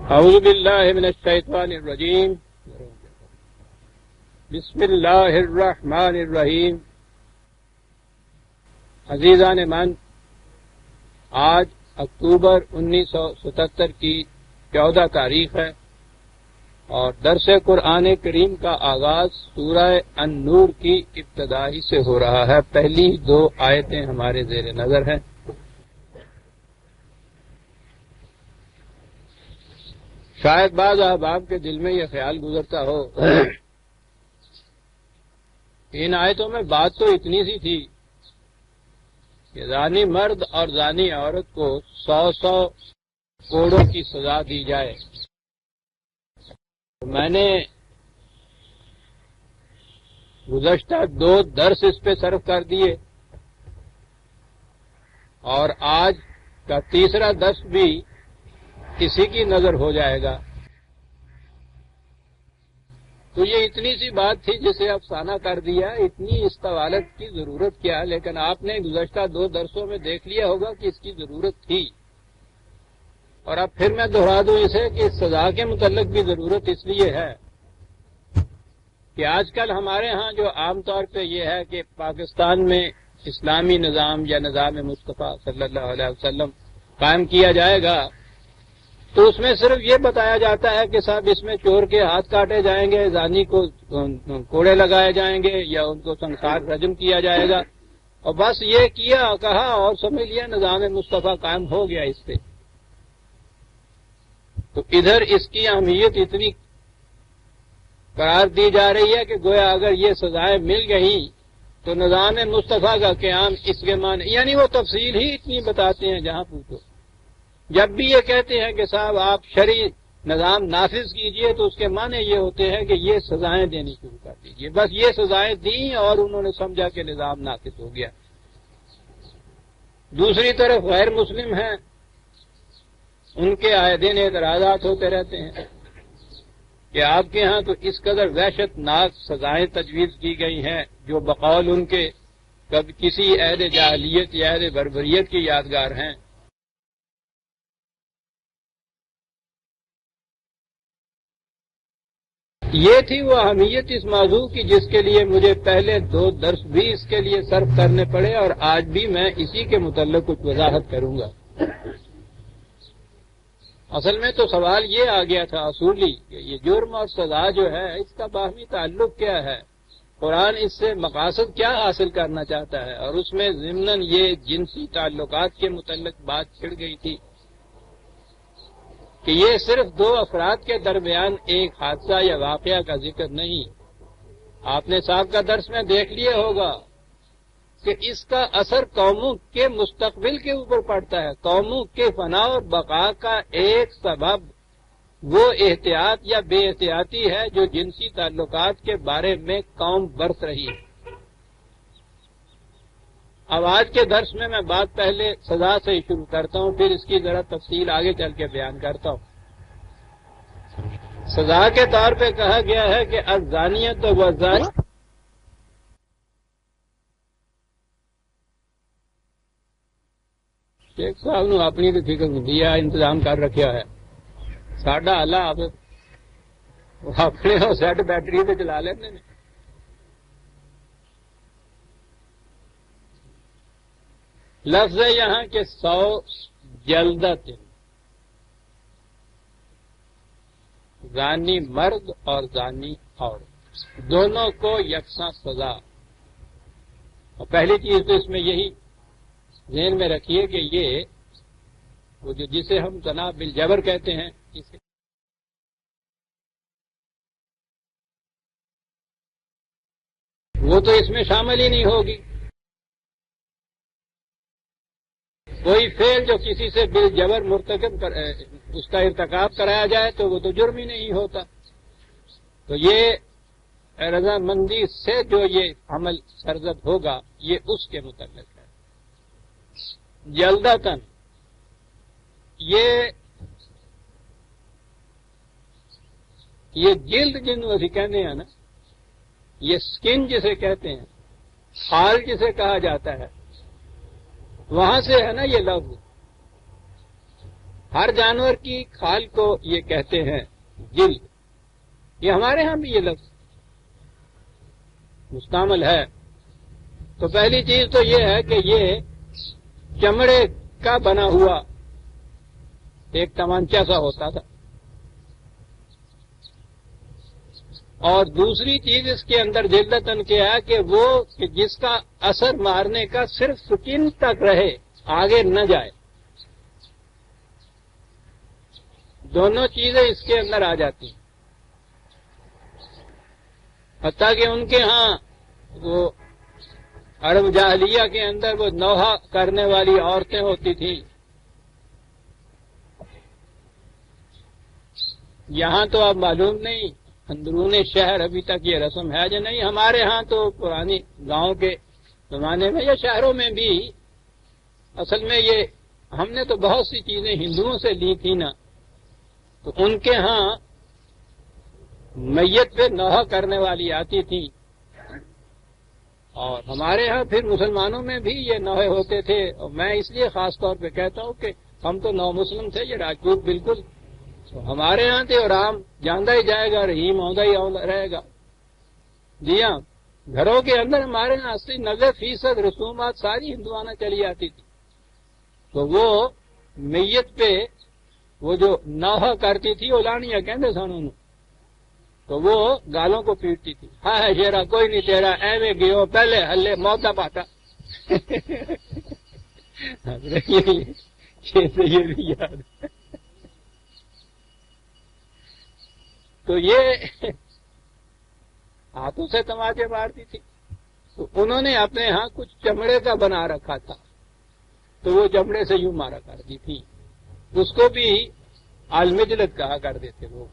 اعوذ باللہ من الشیطان الرجیم بسم اللہ الرحمن الرحیم۔ عزیزان من، آج اکتوبر 1977 کی 14 تاریخ ہے اور درس قرآن کریم کا آغاز سورہ النور کی ابتدائی سے ہو رہا ہے۔ پہلی 2 آیتیں ہمارے زیر نظر ہیں۔ شاید بعض احباب کے دل میں یہ خیال گزرتا ہو ان آیتوں میں بات تو اتنی سی تھی کہ زانی مرد اور زانی عورت کو 100 کوڑوں کی سزا دی جائے۔ میں نے گزشتہ 2 درس اس پہ صرف کر دیے اور آج کا تیسرا درس بھی اسی کی نظر ہو جائے گا۔ تو یہ اتنی سی بات تھی جسے افسانہ کر دیا، اتنی اس طوالت کی ضرورت کیا، لیکن آپ نے گزشتہ 2 درسوں میں دیکھ لیا ہوگا کہ اس کی ضرورت تھی۔ اور اب پھر میں دہرا دوں اسے کہ اس سزا کے متعلق بھی ضرورت اس لیے ہے کہ آج کل ہمارے ہاں جو عام طور پہ یہ ہے کہ پاکستان میں اسلامی نظام یا نظام مصطفیٰ صلی اللہ علیہ وسلم قائم کیا جائے گا تو اس میں صرف یہ بتایا جاتا ہے کہ صاحب اس میں چور کے ہاتھ کاٹے جائیں گے، زانی کو کوڑے لگائے جائیں گے یا ان کو سنسار رجم کیا جائے گا، اور بس یہ کیا کہا اور سمجھ لیا نظام مصطفیٰ قائم ہو گیا اس پہ۔ تو ادھر اس کی اہمیت اتنی قرار دی جا رہی ہے کہ گویا اگر یہ سزائیں مل گئیں تو نظام مصطفیٰ کا قیام اس کے معنی، یعنی وہ تفصیل ہی اتنی بتاتے ہیں جہاں پوچھو۔ جب بھی یہ کہتے ہیں کہ صاحب آپ شرعی نظام نافذ کیجئے تو اس کے معنی یہ ہوتے ہیں کہ یہ سزائیں دینی شروع کر دیجئے۔ بس یہ سزائیں دیں اور انہوں نے سمجھا کہ نظام نافذ ہو گیا۔ دوسری طرف غیر مسلم ہیں، ان کے آئے دن اعتراضات ہوتے رہتے ہیں کہ آپ کے ہاں تو اس قدر وحشت ناک سزائیں تجویز کی گئی ہیں جو بقول ان کے کبھی کسی عہد جاہلیت یا عہد بربریت کی یادگار ہیں۔ یہ تھی وہ اہمیت اس موضوع کی جس کے لیے مجھے پہلے 2 درس بھی اس کے لیے صرف کرنے پڑے، اور آج بھی میں اسی کے متعلق کچھ وضاحت کروں گا۔ اصل میں تو سوال یہ آ گیا تھا اصولی کہ یہ جرم اور سزا جو ہے اس کا باہمی تعلق کیا ہے، قرآن اس سے مقاصد کیا حاصل کرنا چاہتا ہے، اور اس میں ضمناً یہ جنسی تعلقات کے متعلق بات چھڑ گئی تھی کہ یہ صرف 2 افراد کے درمیان ایک حادثہ یا واقعہ کا ذکر نہیں۔ آپ نے سابقہ درس میں دیکھ لیا ہوگا کہ اس کا اثر قوموں کے مستقبل کے اوپر پڑتا ہے۔ قوموں کے فنا اور بقا کا ایک سبب وہ احتیاط یا بے احتیاطی ہے جو جنسی تعلقات کے بارے میں قوم برت رہی ہے۔ اب آج کے درس میں بات پہلے سزا سے ہی شروع کرتا ہوں، پھر اس کی ذرا تفصیل آگے چل کے بیان کرتا ہوں۔ سزا کے طور پہ کہا گیا ہے کہ الزانیۃ والزانی، شیخ صاحب نے اپنی تو فکر دیا انتظام کر رکھا ہے، ساڈا اللہ آپ اپنے سیٹ بیٹری پہ چلا لیتے ہیں۔ لفظ ہے یہاں کہ 100 جلدت، زانی مرد اور زانی عورت دونوں کو یکساں سزا۔ اور پہلی چیز تو اس میں یہی ذہن میں رکھیے کہ یہ وہ جسے ہم زنا بالجبر کہتے ہیں اسے وہ تو اس میں شامل ہی نہیں ہوگی۔ کوئی فعل جو کسی سے بالجبر مرتکب اس کا ارتکاب کرایا جائے تو وہ تو جرم ہی نہیں ہوتا۔ تو یہ رضامندی سے جو یہ عمل سرزد ہوگا یہ اس کے متعلق ہے۔ جلدتن، یہ جلد جن اسی کہتے ہیں نا، یہ سکن جسے کہتے ہیں، خال جسے کہا جاتا ہے، وہاں سے ہے نا یہ لفظ۔ ہر جانور کی کھال کو یہ کہتے ہیں جلد. یہ ہمارے ہاں بھی یہ لفظ مستعمل ہے. تو پہلی چیز تو یہ ہے کہ یہ چمڑے کا بنا ہوا ایک تمانچہ سا ہوتا تھا. اور دوسری چیز اس کے اندر جلدتن کیا ہے کہ وہ کہ جس کا اثر مارنے کا صرف سکن تک رہے، آگے نہ جائے. دونوں چیزیں اس کے اندر آ جاتی ہیں. حتیٰ کہ ان کے ہاں وہ عرب جاہلیہ کے اندر وہ نوحہ کرنے والی عورتیں ہوتی تھیں. یہاں تو اب معلوم نہیں اندرون شہر ابھی تک یہ رسم ہے یا نہیں. ہمارے ہاں تو پرانی گاؤں کے زمانے میں یا شہروں میں بھی اصل میں یہ ہم نے تو بہت سی چیزیں ہندوؤں سے لی تھی نا، تو ان کے ہاں میت پہ نوحہ کرنے والی آتی تھی. اور ہمارے ہاں پھر مسلمانوں میں بھی یہ نوحے ہوتے تھے. اور میں اس لیے خاص طور پہ کہتا ہوں کہ ہم تو نو مسلم تھے، یہ راجپوت بالکل تو ہمارے ہاں تھے. اور رام جاندہ ہی جائے گا، رحیم آؤں ہی آؤں رہے گا. جی ہاں، گھروں کے اندر ہمارے یہاں 80-90% رسومات ساری ہندوانہ چلی آتی تھی. تو وہ میت پہ وہ جو نوحہ کرتی تھی اولانیاں کہندے سن انہوں، تو وہ گالوں کو پیٹتی تھی. ہاں ہے شیرا کوئی نہیں تیرا ایویں گیو پہلے ہلے موت دا پاٹا. یہ بھی یاد ہے. تو یہ ہاتھوں سے تماچے مارتی تھی. تو انہوں نے اپنے ہاں کچھ چمڑے کا بنا رکھا تھا، تو وہ چمڑے سے یوں مارا کرتی تھی. اس کو بھی المجلد کہا کرتے تھے. وہ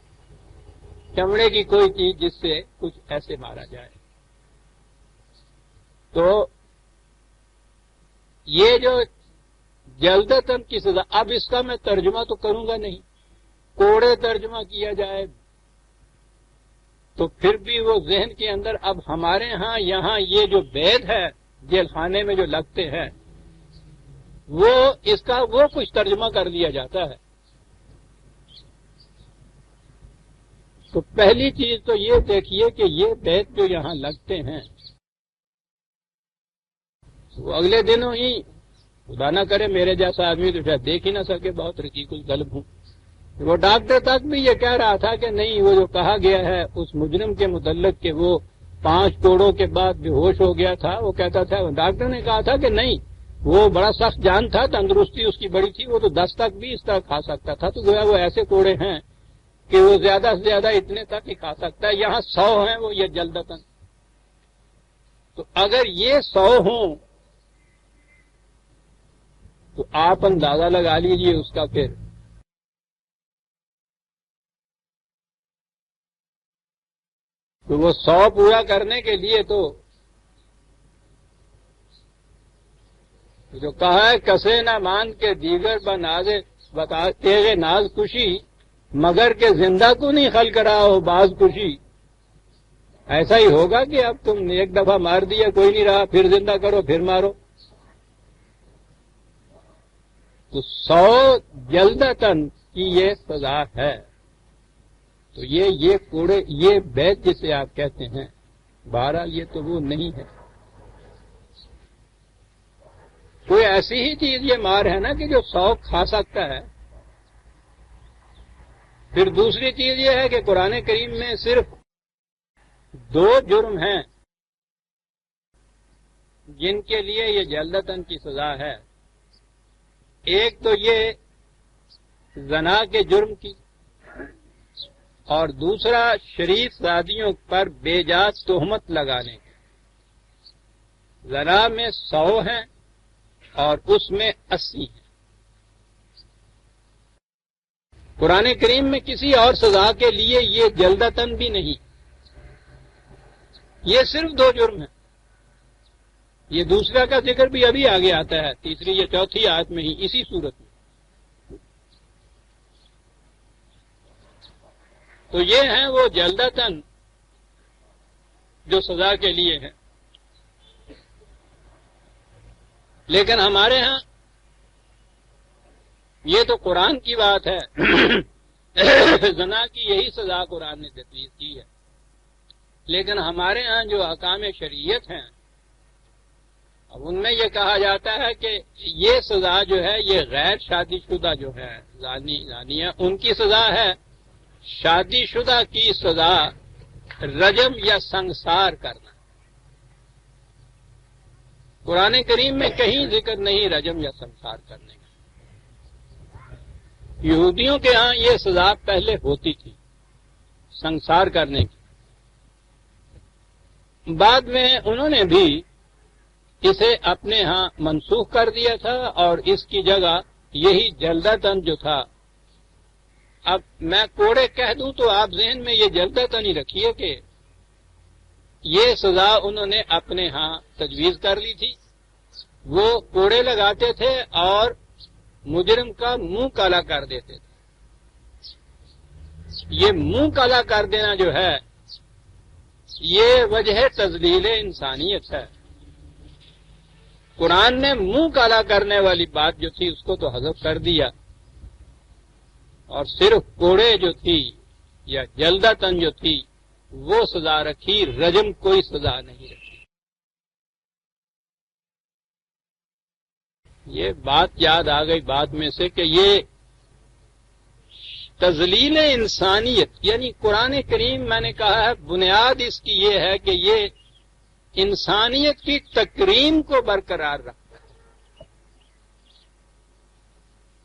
چمڑے کی کوئی چیز جس سے کچھ ایسے مارا جائے. تو یہ جو جلدتن کی سزا، اب اس کا میں ترجمہ تو کروں گا نہیں، کوڑے ترجمہ کیا جائے تو پھر بھی وہ ذہن کے اندر اب ہمارے ہاں یہاں یہ جو بید ہے جیل خانے میں جو لگتے ہیں وہ اس کا وہ کچھ ترجمہ کر دیا جاتا ہے. تو پہلی چیز تو یہ دیکھیے کہ یہ بید جو یہاں لگتے ہیں وہ اگلے دنوں ہی، خدا نہ کرے میرے جیسا آدمی تو شاید دیکھ ہی نہ سکے، بہت رقیق القلب ہوں. وہ ڈاکٹر تک بھی یہ کہہ رہا تھا کہ نہیں، وہ جو کہا گیا ہے اس مجرم کے متعلق کہ وہ 5 کوڑوں کے بعد بے ہوش ہو گیا تھا، وہ کہتا تھا، ڈاکٹر نے کہا تھا کہ نہیں، وہ بڑا سخت جان تھا، تندرستی اس کی بڑی تھی، وہ تو 10 تک بھی اس طرح کھا سکتا تھا. تو گویا وہ ایسے کوڑے ہیں کہ وہ زیادہ سے زیادہ اتنے تک ہی کھا سکتا ہے. یہاں 100 ہیں وہ یہ جلدتن. تو اگر یہ 100 ہوں تو آپ اندازہ لگا لیجئے اس کا. پھر تو وہ 100 پورا کرنے کے لیے تو جو کہا ہے کسے نہ مان کے دیگر بنازے بتا تیرے ناز کشی مگر کے زندہ کو نہیں خل کرا ہو باز کشی. ایسا ہی ہوگا کہ اب تم نے ایک دفعہ مار دیا، کوئی نہیں رہا، پھر زندہ کرو، پھر مارو. تو 100 جلدتن کی یہ سزا ہے. تو یہ کوڑے، یہ بیت جسے آپ کہتے ہیں، بہرحال یہ تو وہ نہیں ہے. کوئی ایسی ہی چیز یہ مار ہے نا کہ جو 100 کھا سکتا ہے. پھر دوسری چیز یہ ہے کہ قرآن کریم میں صرف 2 جرم ہیں جن کے لیے یہ جلدتن کی سزا ہے. ایک تو یہ زنا کے جرم کی، اور دوسرا شریف زادیوں پر بے جا تہمت لگانے کی. زنا میں 100 ہیں اور اس میں 80 ہیں. قرآن کریم میں کسی اور سزا کے لیے یہ جلدتن بھی نہیں، یہ صرف 2 جرم ہیں. یہ دوسرا کا ذکر بھی ابھی آگے آتا ہے، تیسری یا چوتھی آیت میں ہی اسی صورت میں. تو یہ ہیں وہ جلدتن جو سزا کے لیے ہیں. لیکن ہمارے ہاں یہ تو قرآن کی بات ہے زنا کی یہی سزا قرآن نے تجویز کی ہے، لیکن ہمارے ہاں جو احکام شریعت ہیں اب ان میں یہ کہا جاتا ہے کہ یہ سزا جو ہے یہ غیر شادی شدہ جو ہے زانیہ ان کی سزا ہے، شادی شدہ کی سزا رجم یا سنگسار کرنا۔ قرآن کریم میں کہیں ذکر نہیں رجم یا سنگسار کرنے کا۔ یہودیوں کے ہاں یہ سزا پہلے ہوتی تھی سنگسار کرنے کی، بعد میں انہوں نے بھی اسے اپنے ہاں منسوخ کر دیا تھا اور اس کی جگہ یہی جلدتن جو تھا، اب میں کوڑے کہہ دوں تو آپ ذہن میں یہ جلدتن ہی رکھیے کہ یہ سزا انہوں نے اپنے ہاں تجویز کر لی تھی۔ وہ کوڑے لگاتے تھے اور مجرم کا منہ کالا کر دیتے تھے۔ یہ منہ کالا کر دینا جو ہے یہ وجہ تذلیل انسانیت ہے۔ قرآن نے منہ کالا کرنے والی بات جو تھی اس کو تو حذف کر دیا اور صرف کوڑے جو تھی یا جلدتن جو تھی وہ سزا رکھی، رجم کوئی سزا نہیں رکھی۔ یہ بات یاد آ گئی بعد میں سے کہ یہ تذلیل انسانیت یعنی قرآن کریم میں نے کہا ہے بنیاد اس کی یہ ہے کہ یہ انسانیت کی تکریم کو برقرار رکھتا ہے۔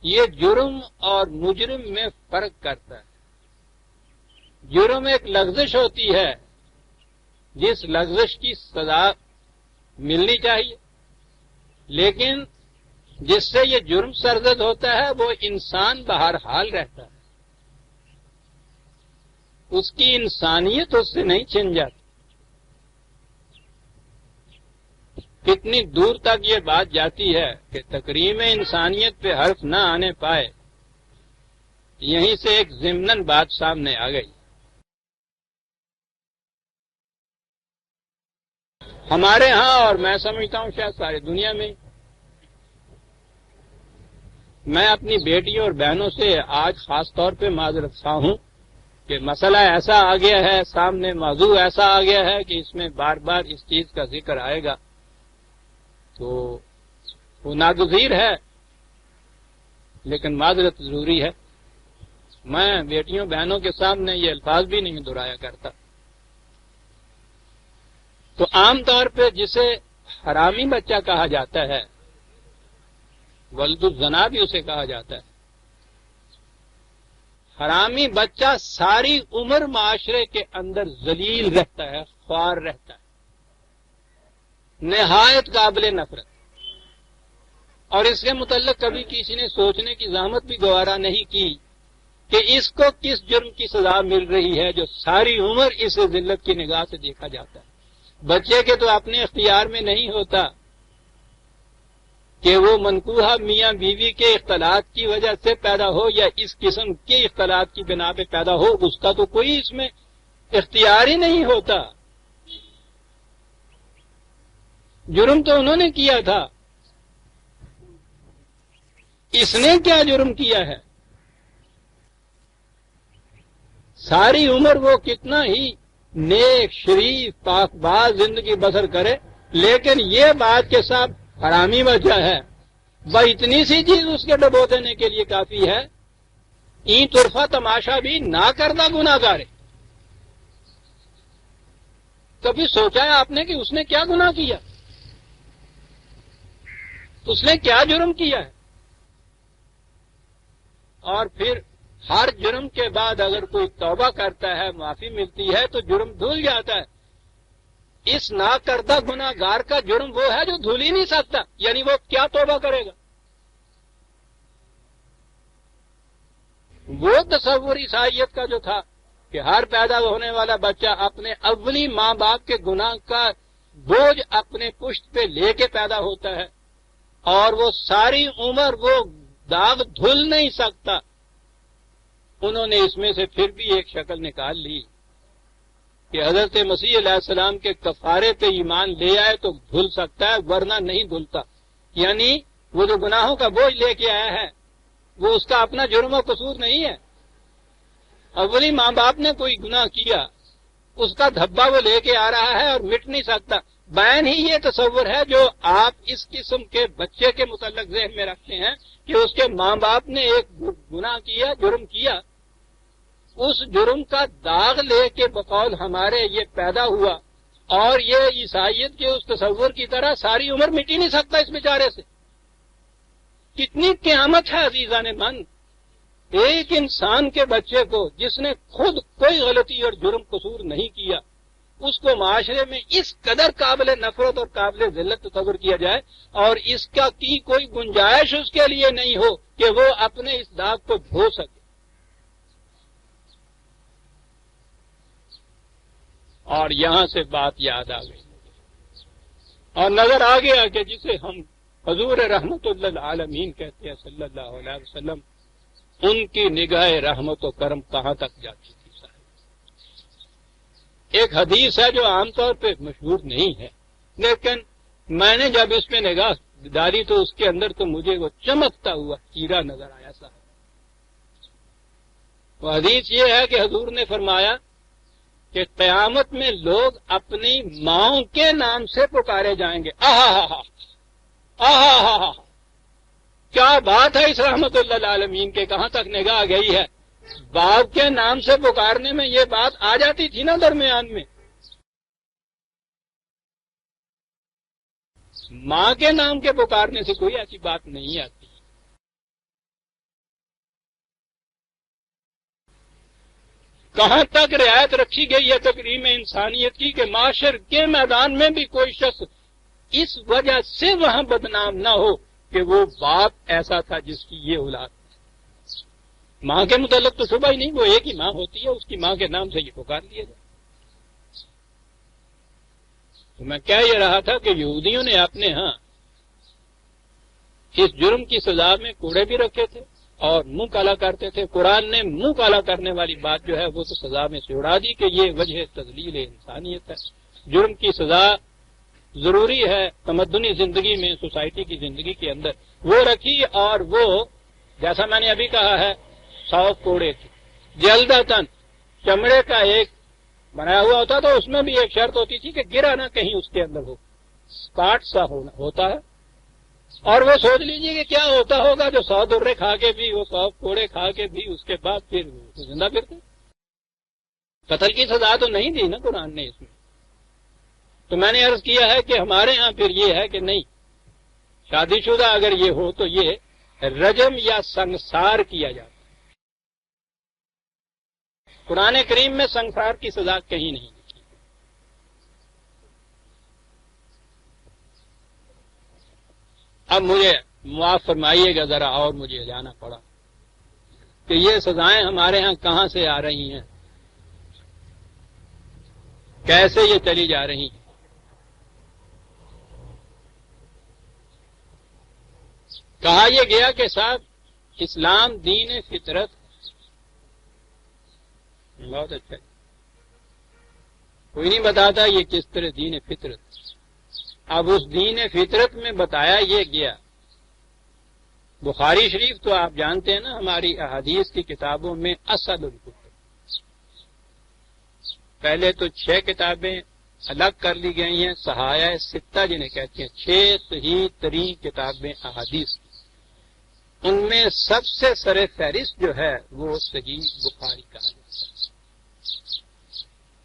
یہ جرم اور مجرم میں فرق کرتا ہے۔ جرم ایک لغزش ہوتی ہے جس لغزش کی سزا ملنی چاہیے، لیکن جس سے یہ جرم سرزد ہوتا ہے وہ انسان بہرحال رہتا ہے، اس کی انسانیت اس سے نہیں چھن جاتی۔ کتنی دور تک یہ بات جاتی ہے کہ تکریم انسانیت پہ حرف نہ آنے پائے، یہیں سے ایک ضمناً بات سامنے آ گئی۔ ہمارے ہاں اور میں سمجھتا ہوں شاید ساری دنیا میں، میں اپنی بیٹیوں اور بہنوں سے آج خاص طور پہ معذرت خواہ ہوں کہ مسئلہ ایسا آ گیا ہے، سامنے موضوع ایسا آ گیا ہے کہ اس میں بار بار اس چیز کا ذکر آئے گا تو وہ ناگزیر ہے، لیکن معذرت ضروری ہے۔ میں بیٹیوں بہنوں کے سامنے یہ الفاظ بھی نہیں دہرایا کرتا۔ تو عام طور پہ جسے حرامی بچہ کہا جاتا ہے، ولد الزنا بھی اسے کہا جاتا ہے، حرامی بچہ ساری عمر معاشرے کے اندر ذلیل رہتا ہے، خوار رہتا ہے، نہایت قابل نفرت، اور اس کے متعلق کبھی کسی نے سوچنے کی زحمت بھی گوارا نہیں کی کہ اس کو کس جرم کی سزا مل رہی ہے جو ساری عمر اس ذلت کی نگاہ سے دیکھا جاتا ہے۔ بچے کے تو اپنے اختیار میں نہیں ہوتا کہ وہ منکوحہ میاں بیوی کے اختلاط کی وجہ سے پیدا ہو یا اس قسم کے اختلاط کی بنا پہ پیدا ہو، اس کا تو کوئی اس میں اختیار ہی نہیں ہوتا۔ جرم تو انہوں نے کیا تھا، اس نے کیا جرم کیا ہے؟ ساری عمر وہ کتنا ہی نیک شریف پاک باز زندگی بسر کرے، لیکن یہ بات کے ساتھ حرامی بچہ ہے، وہ اتنی سی چیز اس کے ڈبو دینے کے لیے کافی ہے، این طرفہ تماشا بھی نہ کردہ گناہ گار ہے۔ کبھی سوچا ہے آپ نے کہ اس نے کیا گناہ کیا، اس نے کیا جرم کیا ہے؟ اور پھر ہر جرم کے بعد اگر کوئی توبہ کرتا ہے، معافی ملتی ہے تو جرم دھل جاتا ہے۔ اس ناکردہ گناہ گار کا جرم وہ ہے جو دھل ہی نہیں سکتا، یعنی وہ کیا توبہ کرے گا؟ وہ تصور عیسائیت کا جو تھا کہ ہر پیدا ہونے والا بچہ اپنے اولی ماں باپ کے گناہ کا بوجھ اپنے پشت پہ لے کے پیدا ہوتا ہے اور وہ ساری عمر وہ داغ دھل نہیں سکتا، انہوں نے اس میں سے پھر بھی ایک شکل نکال لی کہ حضرت مسیح علیہ السلام کے کفارے پہ ایمان لے آئے تو دھل سکتا ہے ورنہ نہیں دھلتا، یعنی وہ جو گناہوں کا بوجھ لے کے آیا ہے وہ اس کا اپنا جرم و قصور نہیں ہے. اولی ماں باپ نے کوئی گناہ کیا، اس کا دھبا وہ لے کے آ رہا ہے اور مٹ نہیں سکتا. بین ہی یہ تصور ہے جو آپ اس قسم کے بچے کے متعلق ذہن میں رکھتے ہیں کہ اس کے ماں باپ نے ایک گناہ کیا، جرم کیا، اس جرم کا داغ لے کے بقول ہمارے یہ پیدا ہوا، اور یہ عیسائیت کے اس تصور کی طرح ساری عمر مٹ ہی نہیں سکتا اس بیچارے سے. کتنی قیامت ہے عزیزان من. ایک انسان کے بچے کو جس نے خود کوئی غلطی اور جرم قصور نہیں کیا، اس کو معاشرے میں اس قدر قابل نفرت اور قابل ذلت تصور کیا جائے اور اس کا کی کوئی گنجائش اس کے لیے نہیں ہو کہ وہ اپنے اس داغ کو دھو سکے. اور یہاں سے بات یاد آ گئی اور نظر آ گیا کہ جسے ہم حضور رحمت اللہ عالمین کہتے ہیں صلی اللہ علیہ وسلم، ان کی نگاہ رحمت و کرم کہاں تک جاتی تھی. صاحب ایک حدیث ہے جو عام طور پہ مشہور نہیں ہے، لیکن میں نے جب اس پہ نگاہ ڈالی تو اس کے اندر تو مجھے وہ چمکتا ہوا ہیرا نظر آیا. صاحب وہ حدیث یہ ہے کہ حضور نے فرمایا کہ قیامت میں لوگ اپنی ماؤں کے نام سے پکارے جائیں گے. کیا بات ہے اس رحمت اللہ عالمین کے، کہاں تک نگاہ گئی ہے. باپ کے نام سے پکارنے میں یہ بات آ جاتی تھی نا درمیان میں. ماں کے نام کے پکارنے سے کوئی ایسی بات نہیں آتی. کہاں تک رعایت رکھی گئی ہے تکریم انسانیت کی کہ معاشر کے میدان میں بھی کوئی شخص اس وجہ سے وہاں بدنام نہ ہو کہ وہ باپ ایسا تھا جس کی یہ اولاد. ماں کے متعلق تو شبہ ہی نہیں، وہ ایک ہی ماں ہوتی ہے، اس کی ماں کے نام سے یہ پکار لیا جائے. تو میں کہہ یہ رہا تھا کہ یہودیوں نے اپنے ہاں اس جرم کی سزا میں کوڑے بھی رکھے تھے اور منہ کالا کرتے تھے. قرآن نے منہ کالا کرنے والی بات جو ہے وہ تو سزا میں سے اڑا دی کہ یہ وجہ تذلیل انسانیت ہے. جرم کی سزا ضروری ہے تمدنی زندگی میں، سوسائٹی کی زندگی کے اندر، وہ رکھی. اور وہ جیسا میں نے ابھی کہا ہے 100 کوڑے تھے. جلدتاً چمڑے کا ایک بنایا ہوا ہوتا تو اس میں بھی ایک شرط ہوتی تھی کہ گرا نہ کہیں اس کے اندر ہو، اسپاٹ سا ہوتا ہے. اور وہ سوچ لیجیے کہ کیا ہوتا ہوگا جو 100 درے کھا کے بھی، وہ 100 کوڑے کھا کے بھی اس کے بعد پھر زندہ پھرتے. قتل کی سزا تو نہیں دی نا قرآن نے اس میں. تو میں نے عرض کیا ہے کہ ہمارے ہاں پھر یہ ہے کہ نہیں، شادی شدہ اگر یہ ہو تو یہ رجم یا سنسار کیا جاتا. قرآن کریم میں سنسار کی سزا کہیں نہیں. اب مجھے معاف فرمائیے گا ذرا، اور مجھے جانا پڑا کہ یہ سزائیں ہمارے ہاں کہاں سے آ رہی ہیں، کیسے یہ چلی جا رہی ہیں. کہا یہ گیا کہ صاحب اسلام دین فطرت. بہت اچھا، کوئی نہیں بتاتا یہ کس طرح دین فطرت. اب اس دین فطرت میں بتایا یہ گیا. بخاری شریف تو آپ جانتے ہیں نا، ہماری احادیث کی کتابوں میں اسد الکتب. پہلے تو 6 کتابیں الگ کر لی گئی ہیں، صحائح ستہ جنہیں کہتے ہیں، 6 صحیح ترین کتابیں احادیث. ان میں سب سے سر فہرست جو ہے وہ صحیح بخاری کہا جاتا ہے.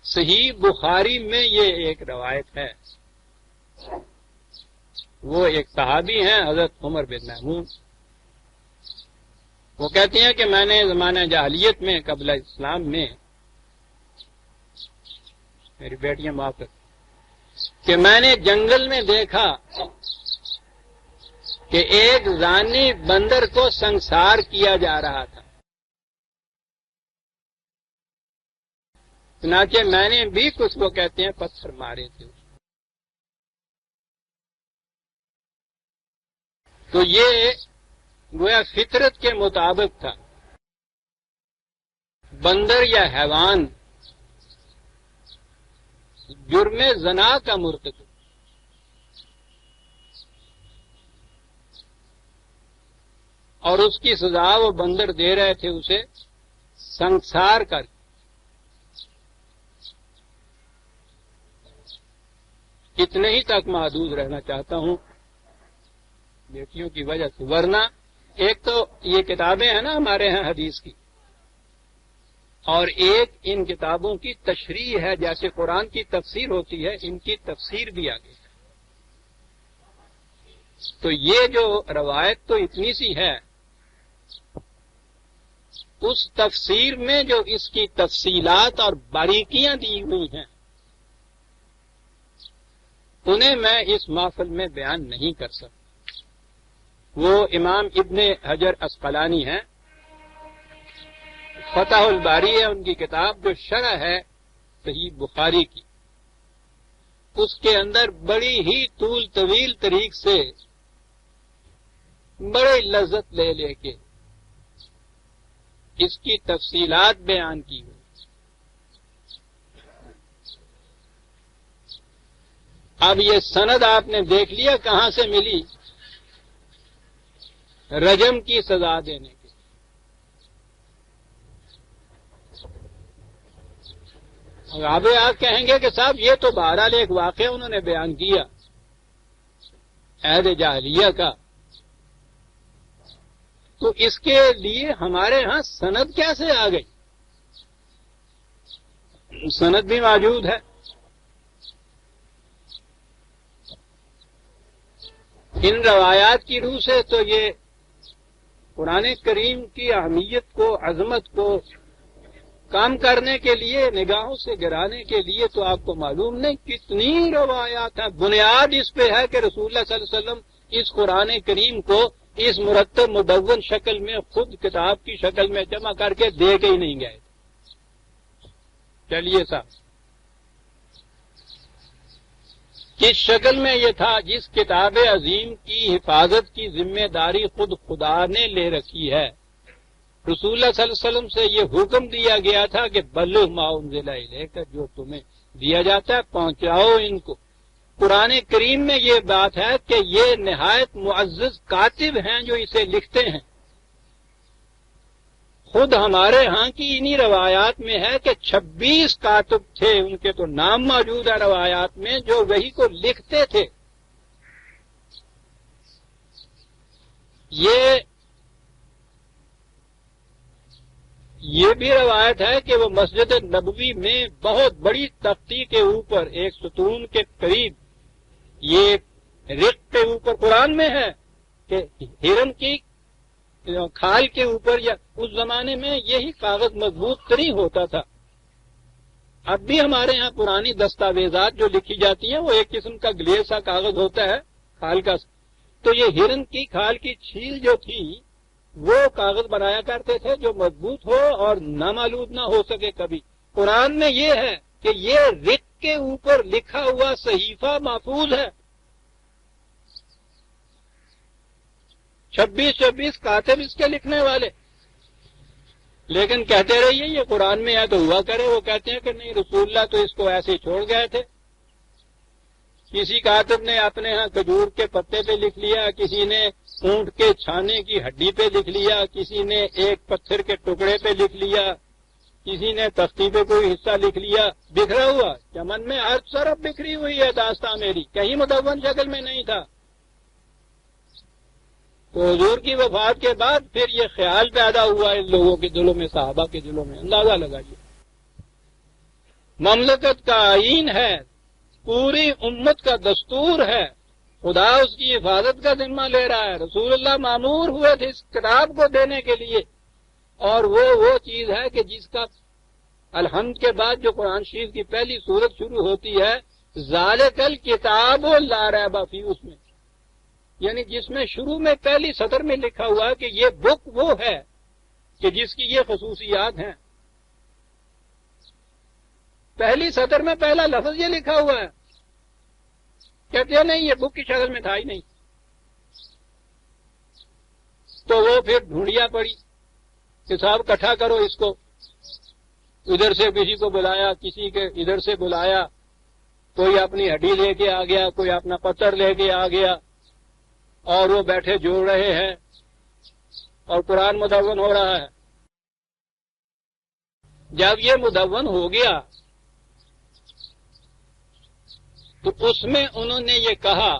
صحیح بخاری میں یہ ایک روایت ہے. وہ ایک صحابی ہیں حضرت عمر بن محمود. وہ کہتے ہیں کہ میں نے زمانہ جاہلیت میں قبل اسلام میں، میری بیٹیاں معاف کر، کہ میں نے جنگل میں دیکھا کہ ایک زانی بندر کو سنسار کیا جا رہا تھا. چنانچہ میں نے بھی کچھ وہ کہتے ہیں پتھر مارے تھے. تو یہ گویا فطرت کے مطابق تھا. بندر یا حیوان جرم زنا کا مرتکب، اور اس کی سزا وہ بندر دے رہے تھے اسے سنسار کر. اتنے ہی تک محدود رہنا چاہتا ہوں بیٹیوں کی وجہ سے، ورنہ ایک تو یہ کتابیں ہیں نا ہمارے ہاں حدیث کی، اور ایک ان کتابوں کی تشریح ہے، جیسے قرآن کی تفسیر ہوتی ہے ان کی تفسیر بھی آگے ہے. تو یہ جو روایت تو اتنی سی ہے، اس تفسیر میں جو اس کی تفصیلات اور باریکیاں دی ہوئی ہیں انہیں میں اس محفل میں بیان نہیں کر سکتا. وہ امام ابن حجر عسقلانی ہیں، فتح الباری ہے ان کی کتاب، جو شرح ہے صحیح بخاری کی، اس کے اندر بڑی ہی طول طویل طریق سے بڑے لذت لے لے کے اس کی تفصیلات بیان کی ہوئی. اب یہ سند آپ نے دیکھ لیا کہاں سے ملی، رجم کی سزا دینے کی. اب آپ کہیں گے کہ صاحب یہ تو بہرحال ایک واقعہ انہوں نے بیان کیا عہد جاہلیہ کا، تو اس کے لیے ہمارے ہاں سند کیسے آ گئی؟ سند بھی موجود ہے. ان روایات کی روح سے تو یہ قرآن کریم کی اہمیت کو، عظمت کو کام کرنے کے لیے، نگاہوں سے گرانے کے لیے تو آپ کو معلوم نہیں کتنی روایات ہیں. بنیاد اس پہ ہے کہ رسول اللہ صلی اللہ علیہ وسلم اس قرآن کریم کو اس مرتب مدون شکل میں خود کتاب کی شکل میں جمع کر کے دے کے ہی نہیں گئے. چلیے صاحب، کس شکل میں یہ تھا؟ جس کتاب عظیم کی حفاظت کی ذمہ داری خود خدا نے لے رکھی ہے. رسول اللہ صلی اللہ علیہ وسلم سے یہ حکم دیا گیا تھا کہ بلغ ما انزل الیک، جو تمہیں دیا جاتا ہے پہنچاؤ ان کو. قرآن کریم میں یہ بات ہے کہ یہ نہایت معزز کاتب ہیں جو اسے لکھتے ہیں. خود ہمارے ہاں کی انہی روایات میں ہے کہ 26 کاتب تھے، ان کے تو نام موجود ہے روایات میں، جو وحی کو لکھتے تھے. یہ بھی روایت ہے کہ وہ مسجد نبوی میں بہت بڑی تختی کے اوپر ایک ستون کے قریب، یہ رق کے اوپر قرآن میں ہے کہ ہرن کی کھال کے اوپر، یا اس زمانے میں یہی کاغذ مضبوط ترین ہوتا تھا. اب بھی ہمارے ہاں پرانی دستاویزات جو لکھی جاتی ہیں وہ ایک قسم کا گلیز سا کاغذ ہوتا ہے کھال کا. تو یہ ہرن کی کھال کی چھیل جو تھی وہ کاغذ بنایا کرتے تھے جو مضبوط ہو اور نامالود نہ ہو سکے کبھی. قرآن میں یہ ہے کہ یہ رق کے اوپر لکھا ہوا صحیفہ محفوظ ہے. 26 کاتب اس کے لکھنے والے. لیکن کہتے رہیے یہ قرآن میں ہے تو ہوا کرے. وہ کہتے ہیں کہ نہیں، رسول اللہ تو اس کو ایسے ہی چھوڑ گئے تھے. کسی کاتب نے اپنے ہاں کھجور کے پتے پہ لکھ لیا، کسی نے اونٹ کے چھانے کی ہڈی پہ لکھ لیا، کسی نے ایک پتھر کے ٹکڑے پہ لکھ لیا، کسی نے تختی پہ کوئی حصہ لکھ لیا. بکھرا ہوا چمن میں ہر طرف بکھری ہوئی ہے داستان میری، کہیں مدون شکل میں نہیں تھا. تو حضور کی وفات کے بعد پھر یہ خیال پیدا ہوا ان لوگوں کے دلوں میں، صحابہ کے دلوں میں. اندازہ لگائیے، مملکت کا آئین ہے، پوری امت کا دستور ہے، خدا اس کی حفاظت کا ذمہ لے رہا ہے. رسول اللہ مامور ہوئے تھے اس کتاب کو دینے کے لیے، اور وہ چیز ہے کہ جس کا الحمد کے بعد جو قرآن شریف کی پہلی سورت شروع ہوتی ہے، ذالک الکتاب لا ریب فیہ، اس میں یعنی جس میں شروع میں پہلی سطر میں لکھا ہوا ہے کہ یہ بک وہ ہے کہ جس کی یہ خصوصیات ہیں. پہلی سطر میں پہلا لفظ یہ لکھا ہوا ہے. کہتے ہیں نہیں، یہ بک کی شکل میں تھا ہی نہیں. تو وہ پھر ڈھونڈیا پڑی کہ صاحب اکٹھا کرو اس کو. ادھر سے کسی کو بلایا، کسی کے ادھر سے بلایا، کوئی اپنی ہڈی لے کے آ گیا، کوئی اپنا پتھر لے کے آ گیا، اور وہ بیٹھے جوڑ رہے ہیں. اور قرآن مدون ہو رہا ہے۔ جب یہ مدون ہو گیا تو اس میں انہوں نے یہ کہا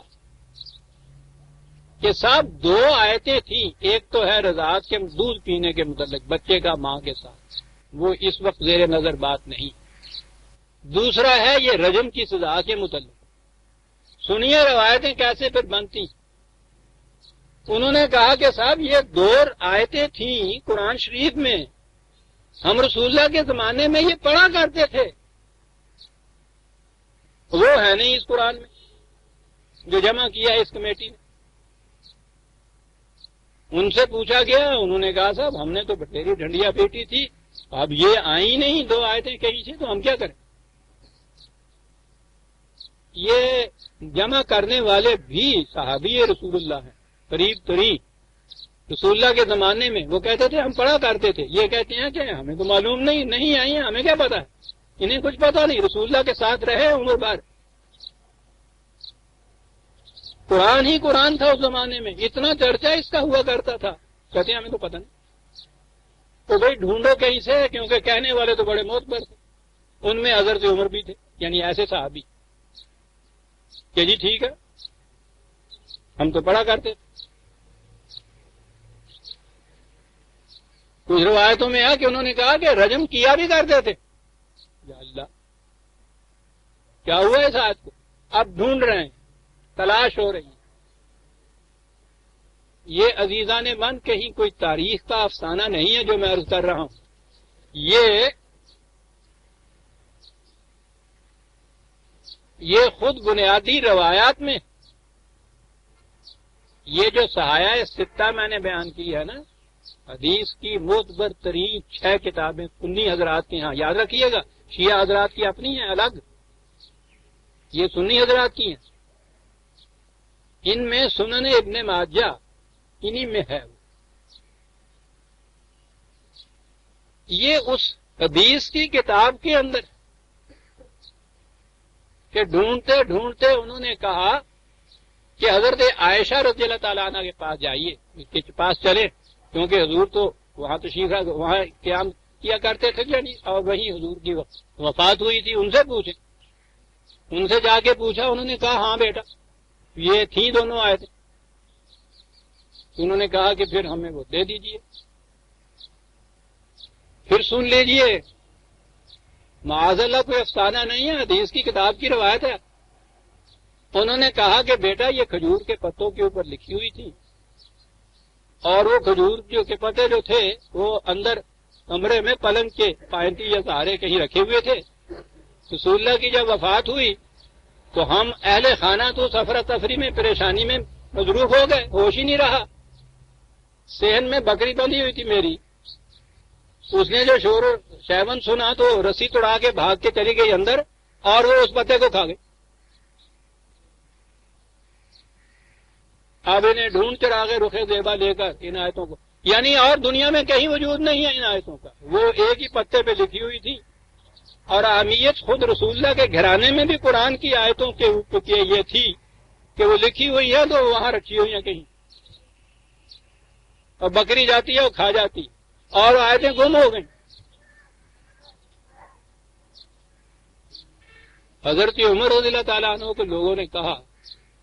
کہ صاحب دو آیتیں تھیں، ایک تو ہے رضاعت کے دودھ پینے کے متعلق بچے کا ماں کے ساتھ، وہ اس وقت زیر نظر بات نہیں، دوسرا ہے یہ رجم کی سزا کے متعلق۔ سنیے روایتیں کیسے پھر بنتی۔ انہوں نے کہا کہ صاحب یہ دو آیتیں تھیں قرآن شریف میں، ہم رسول اللہ کے زمانے میں یہ پڑھا کرتے تھے، وہ ہے نہیں اس قرآن میں جو جمع کیا ہے اس کمیٹی نے۔ ان سے پوچھا گیا، انہوں نے کہا صاحب ہم نے تو بٹیری ڈنڈیا پیٹی تھی، اب یہ آئی نہیں دو آیتیں کہیں سے، تو ہم کیا کریں۔ یہ جمع کرنے والے بھی صحابی رسول اللہ ہیں، قریب ترین رسول اللہ کے زمانے میں، وہ کہتے تھے ہم پڑھا کرتے تھے، یہ کہتے ہیں کہ ہمیں تو معلوم نہیں آئی ہیں، ہمیں کیا پتا ہے، انہیں کچھ پتا نہیں، رسول اللہ کے ساتھ رہے عمر بھر، قرآن ہی قرآن تھا اس زمانے میں، اتنا چرچا اس کا ہوا کرتا تھا، کہتے ہیں ہمیں تو پتہ نہیں۔ تو بھائی ڈھونڈو کہیں سے، کیونکہ کہنے والے تو بڑے معتبر تھے، ان میں حضرت عمر بھی تھے، یعنی ایسے صحابی کہ جی ٹھیک ہے ہم تو پڑھا کرتے تھے۔ کچھ روایتوں میں ہے کہ انہوں نے کہا کہ رجم کیا بھی کرتے تھے۔ یا اللہ، کیا ہوا اس آیت کو؟ اب ڈھونڈ رہے ہیں، تلاش ہو رہی ہے۔ یہ عزیزان من کہیں کوئی تاریخ کا افسانہ نہیں ہے جو میں عرض کر رہا ہوں، یہ خود بنیادی روایات میں، یہ جو صحائح ستہ میں نے بیان کی ہے نا، حدیث کی معتبر ترین 6 کتابیں سنی حضرات کے ہاں، یاد رکھیے گا، شیعہ حضرات کی اپنی ہیں الگ، یہ سنی حضرات کی ہیں، ان میں سنن ابن ماجہ انہی میں ہے۔ یہ اس حدیث کی کتاب کے اندر کہ ڈھونڈتے ڈھونڈتے انہوں نے کہا کہ حضرت عائشہ رضی اللہ تعالیٰ عنہ کے پاس جائیے، اس کے پاس چلے، کیونکہ حضور تو وہاں تشریف وہاں قیام کیا کرتے تھے یعنی، اور وہیں حضور کی وفات ہوئی تھی، ان سے پوچھیں، ان سے جا کے پوچھا، انہوں نے کہا ہاں بیٹا یہ تھی دونوں آئے تھے، انہوں نے کہا کہ پھر ہمیں وہ دے دیجئے، پھر سن لیجئے، معاذ اللہ کوئی افسانہ نہیں ہے، حدیث کی کتاب کی روایت ہے۔ انہوں نے کہا کہ بیٹا یہ کھجور کے پتوں کے اوپر لکھی ہوئی تھی، اور وہ کھجور کے پتے جو تھے وہ اندر کمرے میں پلنگ کے پائنتی یا سہارے کہیں رکھے ہوئے تھے۔ رسول اللہ کی جب وفات ہوئی تو ہم اہل خانہ تو سفر تفریح میں پریشانی میں مصروف ہو گئے، ہوش ہی نہیں رہا۔ صحن میں بکری بندھی ہوئی تھی میری، اس نے جو شور شیون سنا تو رسی توڑا کے بھاگ کے چلی گئی اندر، اور وہ اس پتے کو کھا گئی۔ اب انہیں ڈھونڈ چراغے رخ زیبا لے کر ان آیتوں کو، یعنی اور دنیا میں کہیں وجود نہیں ہے ان آیتوں کا، وہ ایک ہی پتے پہ لکھی ہوئی تھی، اور اہمیت خود رسول اللہ کے گھرانے میں بھی قرآن کی آیتوں کے اوپر یہ تھی کہ وہ لکھی ہوئی ہے تو وہاں رکھی ہوئی ہیں کہیں، اور بکری جاتی ہے وہ کھا جاتی، اور آیتیں گم ہو گئیں۔ حضرت عمر رضی اللہ تعالیٰ عنہ کے لوگوں نے کہا،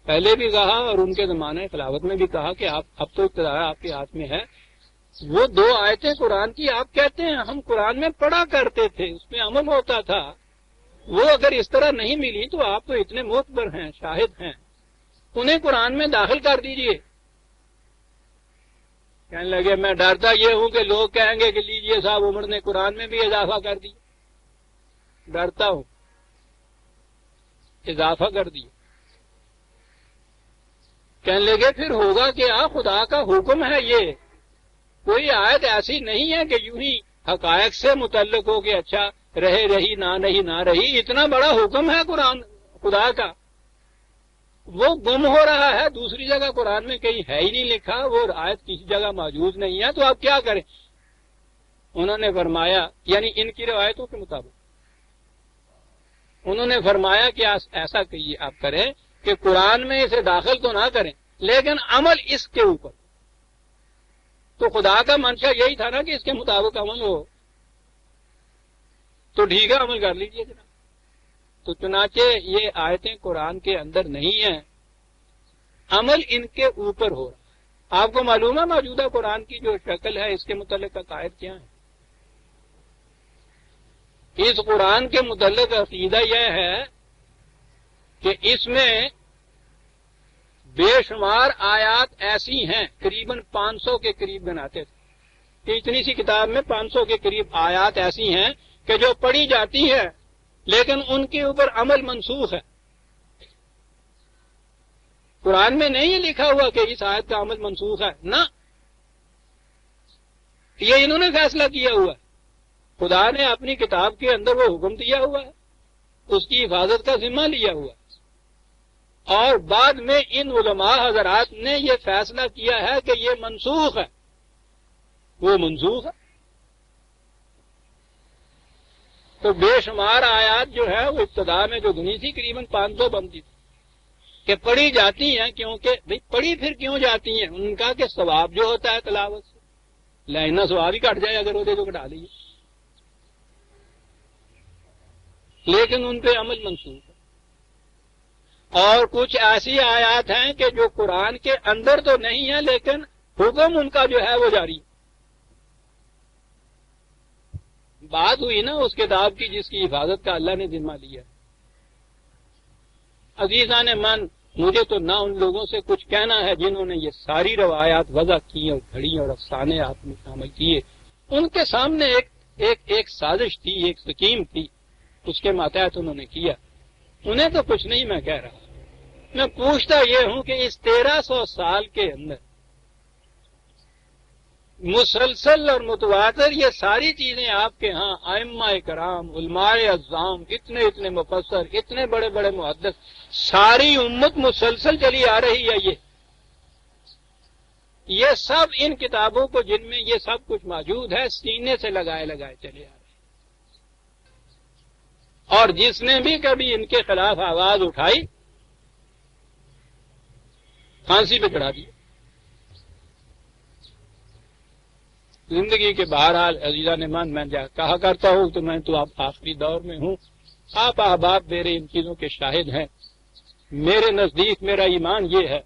پہلے بھی کہا اور ان کے زمانے خلافت میں بھی کہا کہ آپ اب تو اقتدار آپ کے ہاتھ میں ہے، وہ 2 آیتیں قرآن کی آپ کہتے ہیں ہم قرآن میں پڑھا کرتے تھے، اس میں عمل ہوتا تھا، وہ اگر اس طرح نہیں ملی تو آپ تو اتنے معتبر ہیں، شاہد ہیں، انہیں قرآن میں داخل کر دیجئے۔ کہنے لگے میں ڈرتا یہ ہوں کہ لوگ کہیں گے کہ لیجئے صاحب عمر نے قرآن میں بھی اضافہ کر دیا، ڈرتا ہوں اضافہ کر دیا۔ کہنے لگے پھر ہوگا کہ خدا کا حکم ہے، یہ کوئی آیت ایسی نہیں ہے کہ یوں ہی حقائق سے متعلق ہو کہ اچھا رہے رہی نہ رہی، اتنا بڑا حکم ہے قرآن خدا کا، وہ گم ہو رہا ہے، دوسری جگہ قرآن میں کہیں ہے ہی نہیں لکھا، وہ آیت کسی جگہ موجود نہیں ہے، تو آپ کیا کریں؟ انہوں نے فرمایا، یعنی ان کی روایتوں کے مطابق انہوں نے فرمایا کہ ایسا کہیے آپ کریں کہ قرآن میں اسے داخل تو نہ کریں لیکن عمل اس کے اوپر، تو خدا کا منشا یہی تھا نا کہ اس کے مطابق عمل ہو، تو ٹھیک ہے عمل کر لیجئے جناب۔ تو چنانچہ یہ آیتیں قرآن کے اندر نہیں ہیں، عمل ان کے اوپر ہو رہا۔ آپ کو معلوم ہے موجودہ قرآن کی جو شکل ہے اس کے متعلق عقائد کیا ہیں؟ اس قرآن کے متعلق عقیدہ یہ ہے کہ اس میں بے شمار آیات ایسی ہیں، قریباً 500 کے قریب گناتے تھے کہ اتنی سی کتاب میں 500 کے قریب آیات ایسی ہیں کہ جو پڑھی جاتی ہیں لیکن ان کے اوپر عمل منسوخ ہے۔ قرآن میں نہیں لکھا ہوا کہ اس آیت کا عمل منسوخ ہے، نہ، یہ انہوں نے فیصلہ کیا ہوا ہے۔ خدا نے اپنی کتاب کے اندر وہ حکم دیا ہوا ہے، اس کی حفاظت کا ذمہ لیا ہوا ہے، اور بعد میں ان علماء حضرات نے یہ فیصلہ کیا ہے کہ یہ منسوخ ہے، وہ منسوخ ہے۔ تو بے شمار آیات جو ہے وہ ابتدا میں جو گنی تھی قریباً 500 بنتی تھی کہ پڑھی جاتی ہیں، کیونکہ بھئی پڑھی پھر کیوں جاتی ہیں؟ ان کا کہ ثواب جو ہوتا ہے تلاوت سے، لینا ثواب ہی کٹ جائے اگر وہ دے جو کٹا لیجیے، لیکن ان پہ عمل منسوخ ہے۔ اور کچھ ایسی آیات ہیں کہ جو قرآن کے اندر تو نہیں ہیں لیکن حکم ان کا جو ہے وہ جاری ہے۔ بات ہوئی نا اس کتاب کی جس کی حفاظت کا اللہ نے ذمہ لیا۔ عزیزان من، مجھے تو نہ ان لوگوں سے کچھ کہنا ہے جنہوں نے یہ ساری روایات وضع کی اور گھڑی اور افسانے آپ میں شامل کیے۔ ان کے سامنے ایک سازش تھی، ایک سکیم تھی، اس کے ماتحت انہوں نے کیا۔ انہیں تو کچھ نہیں میں کہہ رہا، میں پوچھتا یہ ہوں کہ اس 1300 سال کے اندر مسلسل اور متواتر یہ ساری چیزیں آپ کے ہاں ائمہ کرام، علماء اعظام، اتنے مفسر، اتنے بڑے بڑے محدث، ساری امت مسلسل چلی آ رہی ہے، یہ سب ان کتابوں کو جن میں یہ سب کچھ موجود ہے سینے سے لگائے چلے آ رہے ہیں، اور جس نے بھی کبھی ان کے خلاف آواز اٹھائی پھانسی پہ چڑھا دی۔ زندگی کے بہرحال عزیزان من، میں کہا کرتا ہوں تو میں تو آپ آخری دور میں ہوں، آپ احباب میرے ان چیزوں کے شاہد ہیں۔ میرے نزدیک میرا ایمان یہ ہے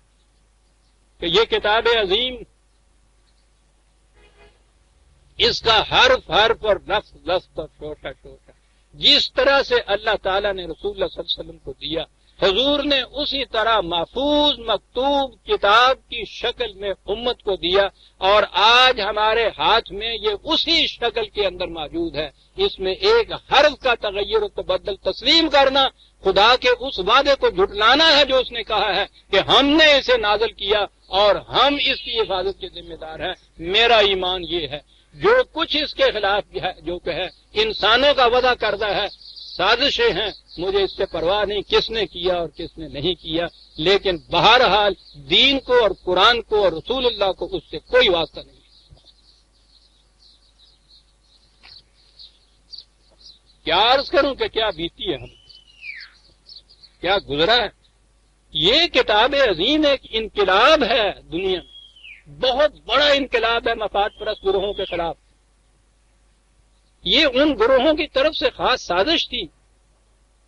کہ یہ کتاب عظیم، اس کا حرف اور لفظ اور چھوٹا جس طرح سے اللہ تعالیٰ نے رسول اللہ صلی اللہ علیہ وسلم کو دیا، حضور نے اسی طرح محفوظ مکتوب کتاب کی شکل میں امت کو دیا، اور آج ہمارے ہاتھ میں یہ اسی شکل کے اندر موجود ہے۔ اس میں ایک حرف کا تغیر و تبدل تسلیم کرنا خدا کے اس وعدے کو جھٹلانا ہے جو اس نے کہا ہے کہ ہم نے اسے نازل کیا اور ہم اس کی حفاظت کے ذمہ دار ہیں۔ میرا ایمان یہ ہے جو کچھ اس کے خلاف ہے، جو کہ ہے انسانوں کا وضع کردہ ہے، سازشیں ہیں، مجھے اس سے پرواہ نہیں کس نے کیا اور کس نے نہیں کیا، لیکن بہرحال دین کو اور قرآن کو اور رسول اللہ کو اس سے کوئی واسطہ نہیں۔ کیا عرض کروں کہ کیا بیتی ہے ہم، کیا گزرا ہے۔ یہ کتاب عظیم ایک انقلاب ہے دنیا میں، بہت بڑا انقلاب ہے مفاد پرست گروہوں کے خلاف۔ یہ ان گروہوں کی طرف سے خاص سازش تھی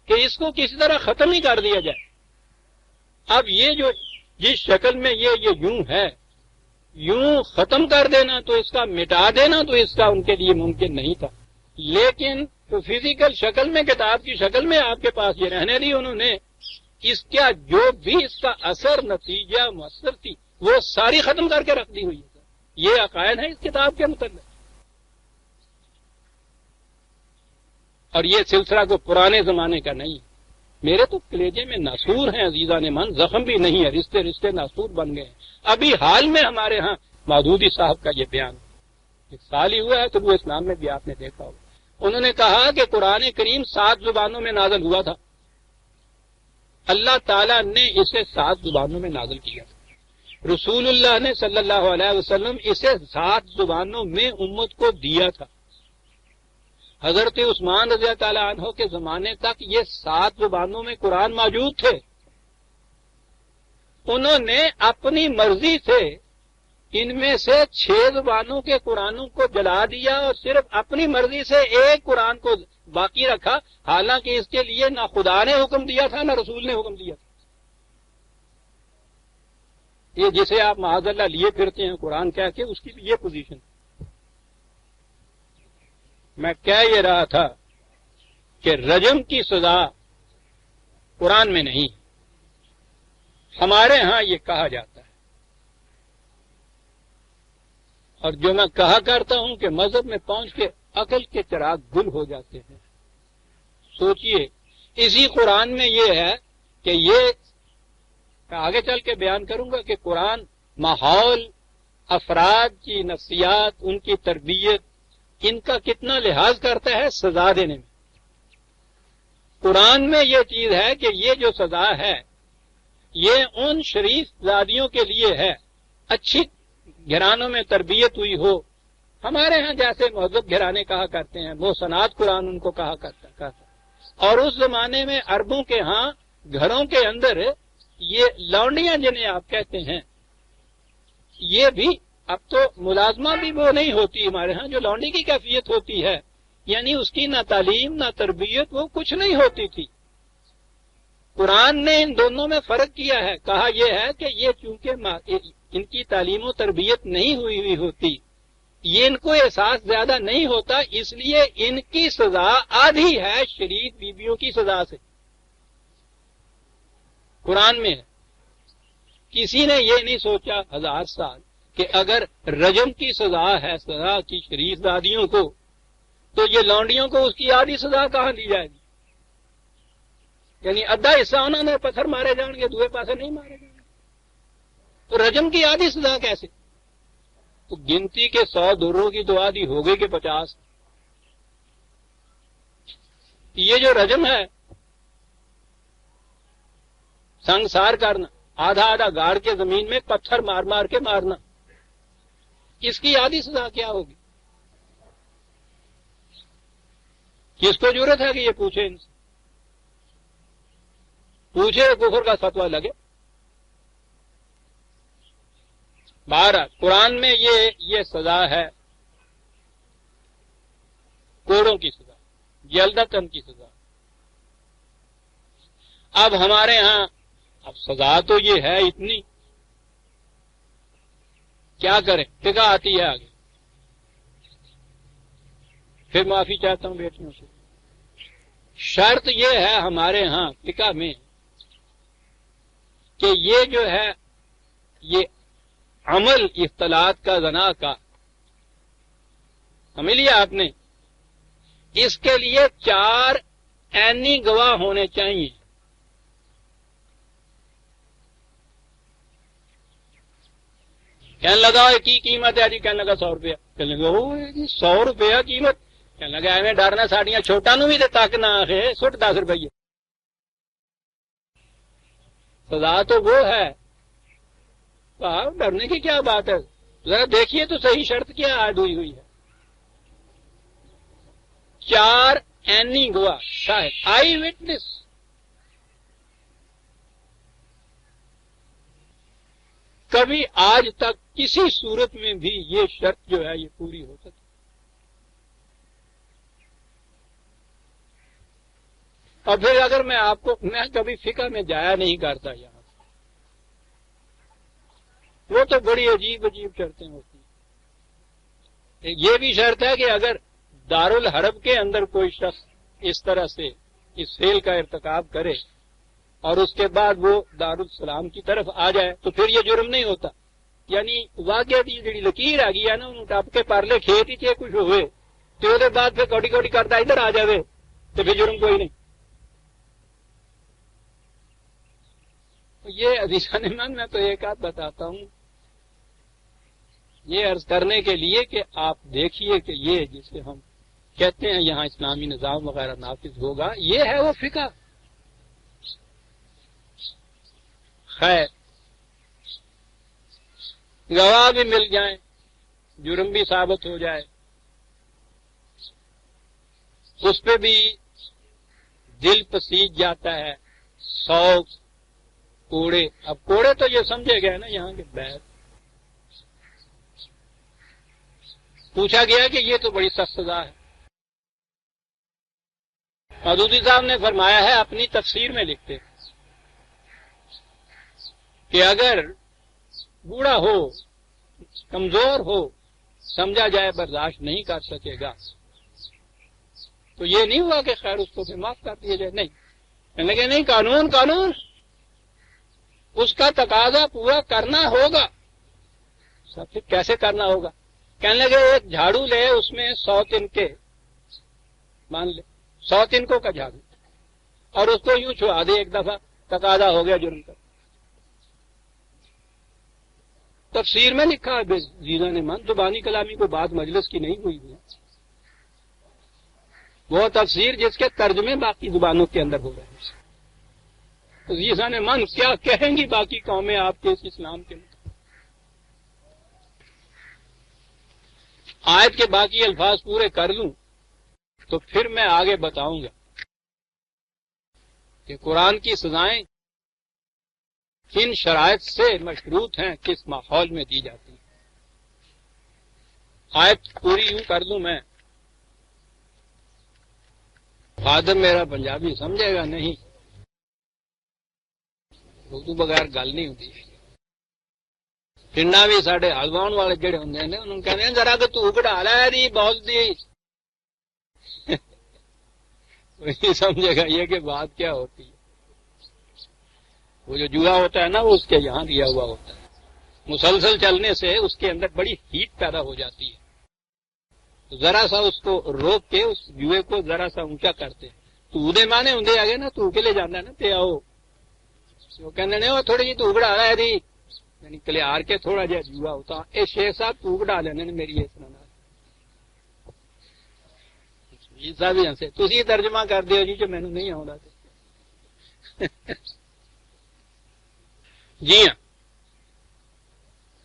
کہ اس کو کسی طرح ختم ہی کر دیا جائے۔ اب یہ جو جس شکل میں یہ یوں ہے، یوں ختم کر دینا تو اس کا مٹا دینا تو اس کا ان کے لیے ممکن نہیں تھا، لیکن تو فزیکل شکل میں کتاب کی شکل میں آپ کے پاس یہ رہنے دی انہوں نے، اس کا جو بھی اس کا اثر نتیجہ مؤثر تھی وہ ساری ختم کر کے رکھ دی ہوئی ہے۔ یہ عقائد ہے اس کتاب کے متعلق، اور یہ سلسلہ کو پرانے زمانے کا نہیں۔ میرے تو کلیجے میں ناسور ہیں عزیزان من، زخم بھی نہیں ہے، رشتے ناسور بن گئے ہیں۔ ابھی حال میں ہمارے ہاں مودودی صاحب کا یہ بیان ایک سال ہی ہوا ہے، تو وہ اسلام میں بھی آپ نے دیکھا ہوگا، انہوں نے کہا کہ قرآن کریم 7 زبانوں میں نازل ہوا تھا، اللہ تعالیٰ نے اسے 7 زبانوں میں نازل کیا تھا، رسول اللہ نے صلی اللہ علیہ وسلم اسے 7 زبانوں میں امت کو دیا تھا۔ حضرت عثمان رضی اللہ تعالیٰ عنہ کے زمانے تک یہ 7 زبانوں میں قرآن موجود تھے، انہوں نے اپنی مرضی سے ان میں سے 6 زبانوں کے قرآنوں کو جلا دیا اور صرف اپنی مرضی سے ایک قرآن کو باقی رکھا، حالانکہ اس کے لیے نہ خدا نے حکم دیا تھا نہ رسول نے حکم دیا تھا۔ یہ جسے آپ معاذ اللہ لیے پھرتے ہیں قرآن کہہ کے، اس کی بھی یہ پوزیشن۔ میں کہہ یہ رہا تھا کہ رجم کی سزا قرآن میں نہیں، ہمارے ہاں یہ کہا جاتا ہے، اور جو میں کہا کرتا ہوں کہ مذہب میں پہنچ کے عقل کے چراغ گل ہو جاتے ہیں۔ سوچئے اسی قرآن میں یہ ہے کہ یہ میں آگے چل کے بیان کروں گا کہ قرآن ماحول، افراد کی نفسیات، ان کی تربیت، ان کا کتنا لحاظ کرتا ہے سزا دینے میں۔ قرآن میں یہ چیز ہے کہ یہ جو سزا ہے یہ ان شریف زادیوں کے لیے ہے، اچھی گھرانوں میں تربیت ہوئی ہو، ہمارے ہاں جیسے مہذب گھرانے کہا کرتے ہیں، محسنات قرآن ان کو کہا کرتا۔ اور اس زمانے میں عربوں کے ہاں گھروں کے اندر یہ لونڈیاں جنہیں آپ کہتے ہیں، یہ بھی اب تو ملازمہ بھی وہ نہیں ہوتی ہمارے ہاں جو لونڈی کی کیفیت ہوتی ہے، یعنی اس کی نہ تعلیم نہ تربیت وہ کچھ نہیں ہوتی تھی۔ قرآن نے ان دونوں میں فرق کیا ہے، کہا یہ ہے کہ یہ چونکہ ان کی تعلیم و تربیت نہیں ہوئی ہوتی، یہ ان کو احساس زیادہ نہیں ہوتا، اس لیے ان کی سزا آدھی ہے شریف بیویوں کی سزا سے۔ قرآن میں ہے، کسی نے یہ نہیں سوچا 1000 سال کہ اگر رجم کی سزا ہے سزا کی شریف زادیوں کو، تو یہ لونڈیوں کو اس کی آدھی سزا کہاں دی جائے گی؟ یعنی آدھا حصہ انہوں نے پتھر مارے جان گے، دوسرے پاسے نہیں مارے جائیں گے، تو رجم کی آدھی سزا کیسے؟ تو گنتی کے 100 دروں کی تو آدھی ہو گئی کہ 50۔ یہ جو رجم ہے سنگسار کرنا، آدھا آدھا گاڑ کے زمین میں پتھر مار مار کے مارنا، اس کی آدھی سزا کیا ہوگی؟ کس کو ضرورت ہے کہ یہ پوچھے ان سے؟ پوچھے کفر کا فتویٰ لگے۔ بہرحال قرآن میں یہ سزا ہے کوڑوں کی سزا، جلدتن کی سزا۔ اب ہمارے ہاں اب سزا تو یہ ہے اتنی، کیا کریں؟ فقہ آتی ہے آگے، پھر معافی چاہتا ہوں بیٹیوں سے۔ شرط یہ ہے ہمارے ہاں فقہ میں کہ یہ جو ہے یہ عمل اختلاط کا زنا کا سمجھ لیا آپ نے، اس کے لیے 4 عینی گواہ ہونے چاہیے۔ کہنے لگا کی قیمت ہے جی؟ کہنے لگا 100 روپیہ۔ کہنے لگا 100 روپیہ قیمت؟ کہنے لگا ایویں ڈرنا ساڑیاں چھوٹا نو بھی دے تک نہ آخے سٹ 10 روپیے۔ سزا تو وہ ہے، کہا ڈرنے کی کیا بات ہے، ذرا دیکھیے تو صحیح شرط کیا عائد ہوئی ہے۔ 4 عینی گواہ، شاہد، آئی وٹنس۔ کبھی آج تک کسی صورت میں بھی یہ شرط جو ہے یہ پوری ہو سکتی؟ اور پھر اگر میں آپ کو، میں کبھی فقہ میں جایا نہیں کرتا یہاں، وہ تو بڑی عجیب عجیب شرطیں ہوتی ہیں۔ یہ بھی شرط ہے کہ اگر دارالحرب کے اندر کوئی شخص اس طرح سے اس فعل کا ارتکاب کرے اور اس کے بعد وہ دارالسلام کی طرف آ جائے تو پھر یہ جرم نہیں ہوتا۔ یعنی واقعہ دی جڑی لکیر آ گئی ہے نا، انہوں ٹپ کے پرلے کھیت ہی چے کچھ ہوئے تو وہ بعد پھر کوڑی کوڑی کرتا ادھر آ جائے تو پھر جرم کوئی نہیں۔ یہ عزیزان ایمان میں تو ایک آدھ بتاتا ہوں یہ عرض کرنے کے لیے کہ آپ دیکھیے کہ یہ جسے ہم کہتے ہیں یہاں اسلامی نظام وغیرہ نافذ ہوگا، یہ ہے وہ فقہ۔ خیر، گواہ بھی مل جائیں، جرم بھی ثابت ہو جائے، اس پہ بھی دل پسیج جاتا ہے 100 کوڑے۔ اب کوڑے تو یہ سمجھے گئے نا یہاں کے بیت، پوچھا گیا کہ یہ تو بڑی سخت سزا ہے. مودودی صاحب نے فرمایا ہے، اپنی تفسیر میں لکھتے کہ اگر بوڑھا ہو، کمزور ہو، سمجھا جائے برداشت نہیں کر سکے گا، تو یہ نہیں ہوا کہ خیر اس کو پھر معاف کر دیا جائے. نہیں، کہنے لگے نہیں، قانون اس کا تقاضا پورا کرنا ہوگا. سب پھر کیسے کرنا ہوگا؟ کہنے لگے ایک جھاڑو لے، اس میں 100 تنکے، مان لے 100 تنکوں کا جھاڑو، اور اس کو یوں چھوڑا دے ایک دفعہ، تقاضا ہو گیا جرم کا. تفسیر میں لکھا ہے عزیزان من، زبانی کلامی کو بات مجلس کی نہیں ہوئی ہے، وہ تفسیر جس کے ترجمے باقی زبانوں کے اندر ہو رہے ہیں. عزیزان من، کیا کہیں گی باقی قومیں آپ کے اس اسلام کے؟ آیت کے باقی الفاظ پورے کر لوں تو پھر میں آگے بتاؤں گا کہ قرآن کی سزائیں کن شرائط سے مشروط ہیں، کس ماحول میں دی جاتی ہیں. آیت پوری یوں کر دوں میں، فادر میرا پنجابی سمجھے گا نہیں، اردو بغیر گل نہیں ہوتی. پنڈا بھی ساڈے ہلواؤن والے جڑے ہوں نے انہوں کہتے ہیں ذرا کہ تو بڑھا لا دی بہت دی. نہیں سمجھے گا یہ کہ بات کیا ہوتی ہے. وہ جو جوا ہوتا ہے نا، وہ اس کے یہاں دیا ہوا ہوتا ہے، مسلسل چلنے سے اس کے اندر بڑی ہیٹ پیدا ہو جاتی ہے. ذرا سا اس کو روک کے اس جوئے کو ذرا سا اونچا کرتے ہیں. تو دے مانے ہوں آگے نا، تو کے لے جانا ہے نا تے آؤ، وہ کہنے نے وہ تھوڑی جی تو بڑھا رہا ہے دی، یعنی کلیار کے تھوڑا جہا جوا ہوتا. اے شیخ صاحب تو بڑھا لینے نے میری اس طرح صاحب ہی ہنسے، تسی ترجمہ کر دیو جی جو مینو نہیں آؤں. جی ہاں،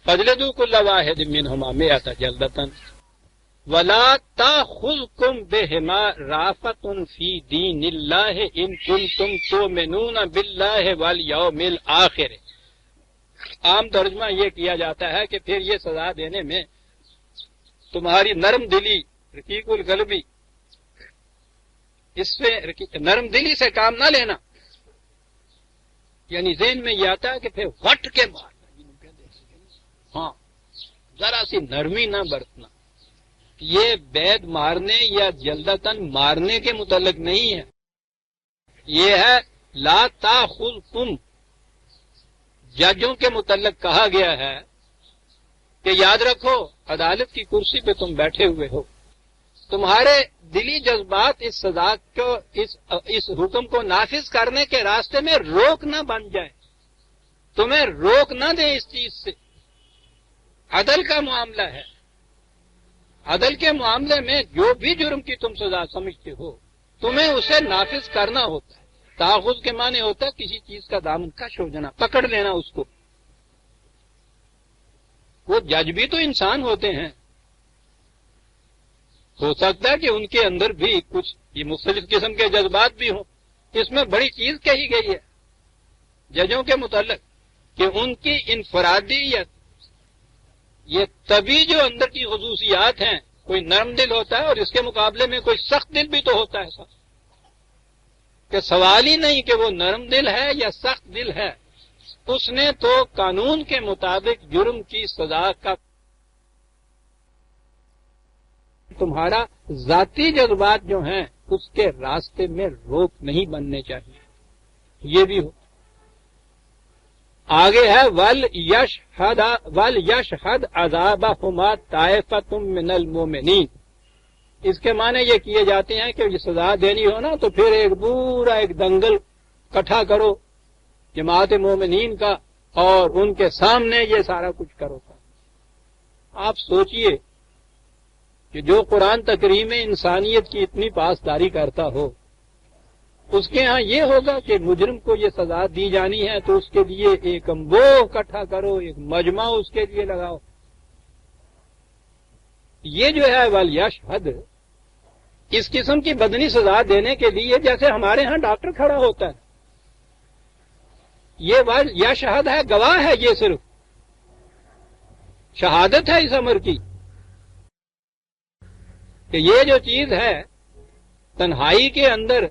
فجلدوا کل واحد منہما مئۃ جلدۃ ولا تأخذکم بہما رأفۃ فی دین اللہ ان کنتم تؤمنون باللہ والیوم الآخر. عام ترجمہ یہ کیا جاتا ہے کہ پھر یہ سزا دینے میں تمہاری نرم دلی، رقیق القلبی، اس سے نرم دلی سے کام نہ لینا. یعنی ذہن میں یہ آتا ہے کہ پھر وٹ کے مارنا، ہاں ذرا سی نرمی نہ برتنا. یہ بید مارنے یا جلدتاً مارنے کے متعلق نہیں ہے، یہ ہے لا تاخذکم. ججوں کے متعلق کہا گیا ہے کہ یاد رکھو عدالت کی کرسی پہ تم بیٹھے ہوئے ہو، تمہارے دلی جذبات اس سزا کو، اس حکم کو نافذ کرنے کے راستے میں روک نہ بن جائے، تمہیں روک نہ دیں اس چیز سے. عدل کا معاملہ ہے، عدل کے معاملے میں جو بھی جرم کی تم سزا سمجھتے ہو تمہیں اسے نافذ کرنا ہوتا ہے. تاخذ کے معنی ہوتا ہے کسی چیز کا دامن کش ہو جانا، پکڑ لینا اس کو. وہ جج بھی تو انسان ہوتے ہیں، ہو سکتا ہے کہ ان کے اندر بھی کچھ یہ مختلف قسم کے جذبات بھی ہوں. اس میں بڑی چیز کہی گئی ہے ججوں کے متعلق کہ ان کی انفرادیت، یہ تبھی جو اندر کی خصوصیات ہیں، کوئی نرم دل ہوتا ہے اور اس کے مقابلے میں کوئی سخت دل بھی تو ہوتا ہے. سب کہ سوال ہی نہیں کہ وہ نرم دل ہے یا سخت دل ہے، اس نے تو قانون کے مطابق جرم کی سزا کا، تمہارا ذاتی جذبات جو ہیں اس کے راستے میں روک نہیں بننے چاہیے. یہ بھی ہو. آگے ہے وَلْيَشْهَدْ عَذَابَهُمَا طَائِفَةٌ مِّنَ الْمُؤْمِنِينَ. اس کے معنی یہ کیے جاتے ہیں کہ یہ سزا دینی ہو نا تو پھر ایک دنگل اکٹھا کرو جماعت مومنین کا اور ان کے سامنے یہ سارا کچھ کرو. آپ سوچئے کہ جو قرآن تکریم انسانیت کی اتنی پاسداری کرتا ہو، اس کے ہاں یہ ہوگا کہ مجرم کو یہ سزا دی جانی ہے تو اس کے لیے ایک امبو اکٹھا کرو، ایک مجمع اس کے لیے لگاؤ. یہ جو ہے وَلْيَشْهَدْ، اس قسم کی بدنی سزا دینے کے لیے جیسے ہمارے ہاں ڈاکٹر کھڑا ہوتا ہے، یہ وَلْيَشْهَدْ ہے، گواہ ہے، یہ صرف شہادت ہے اس امر کی. کہ یہ جو چیز ہے تنہائی کے اندر،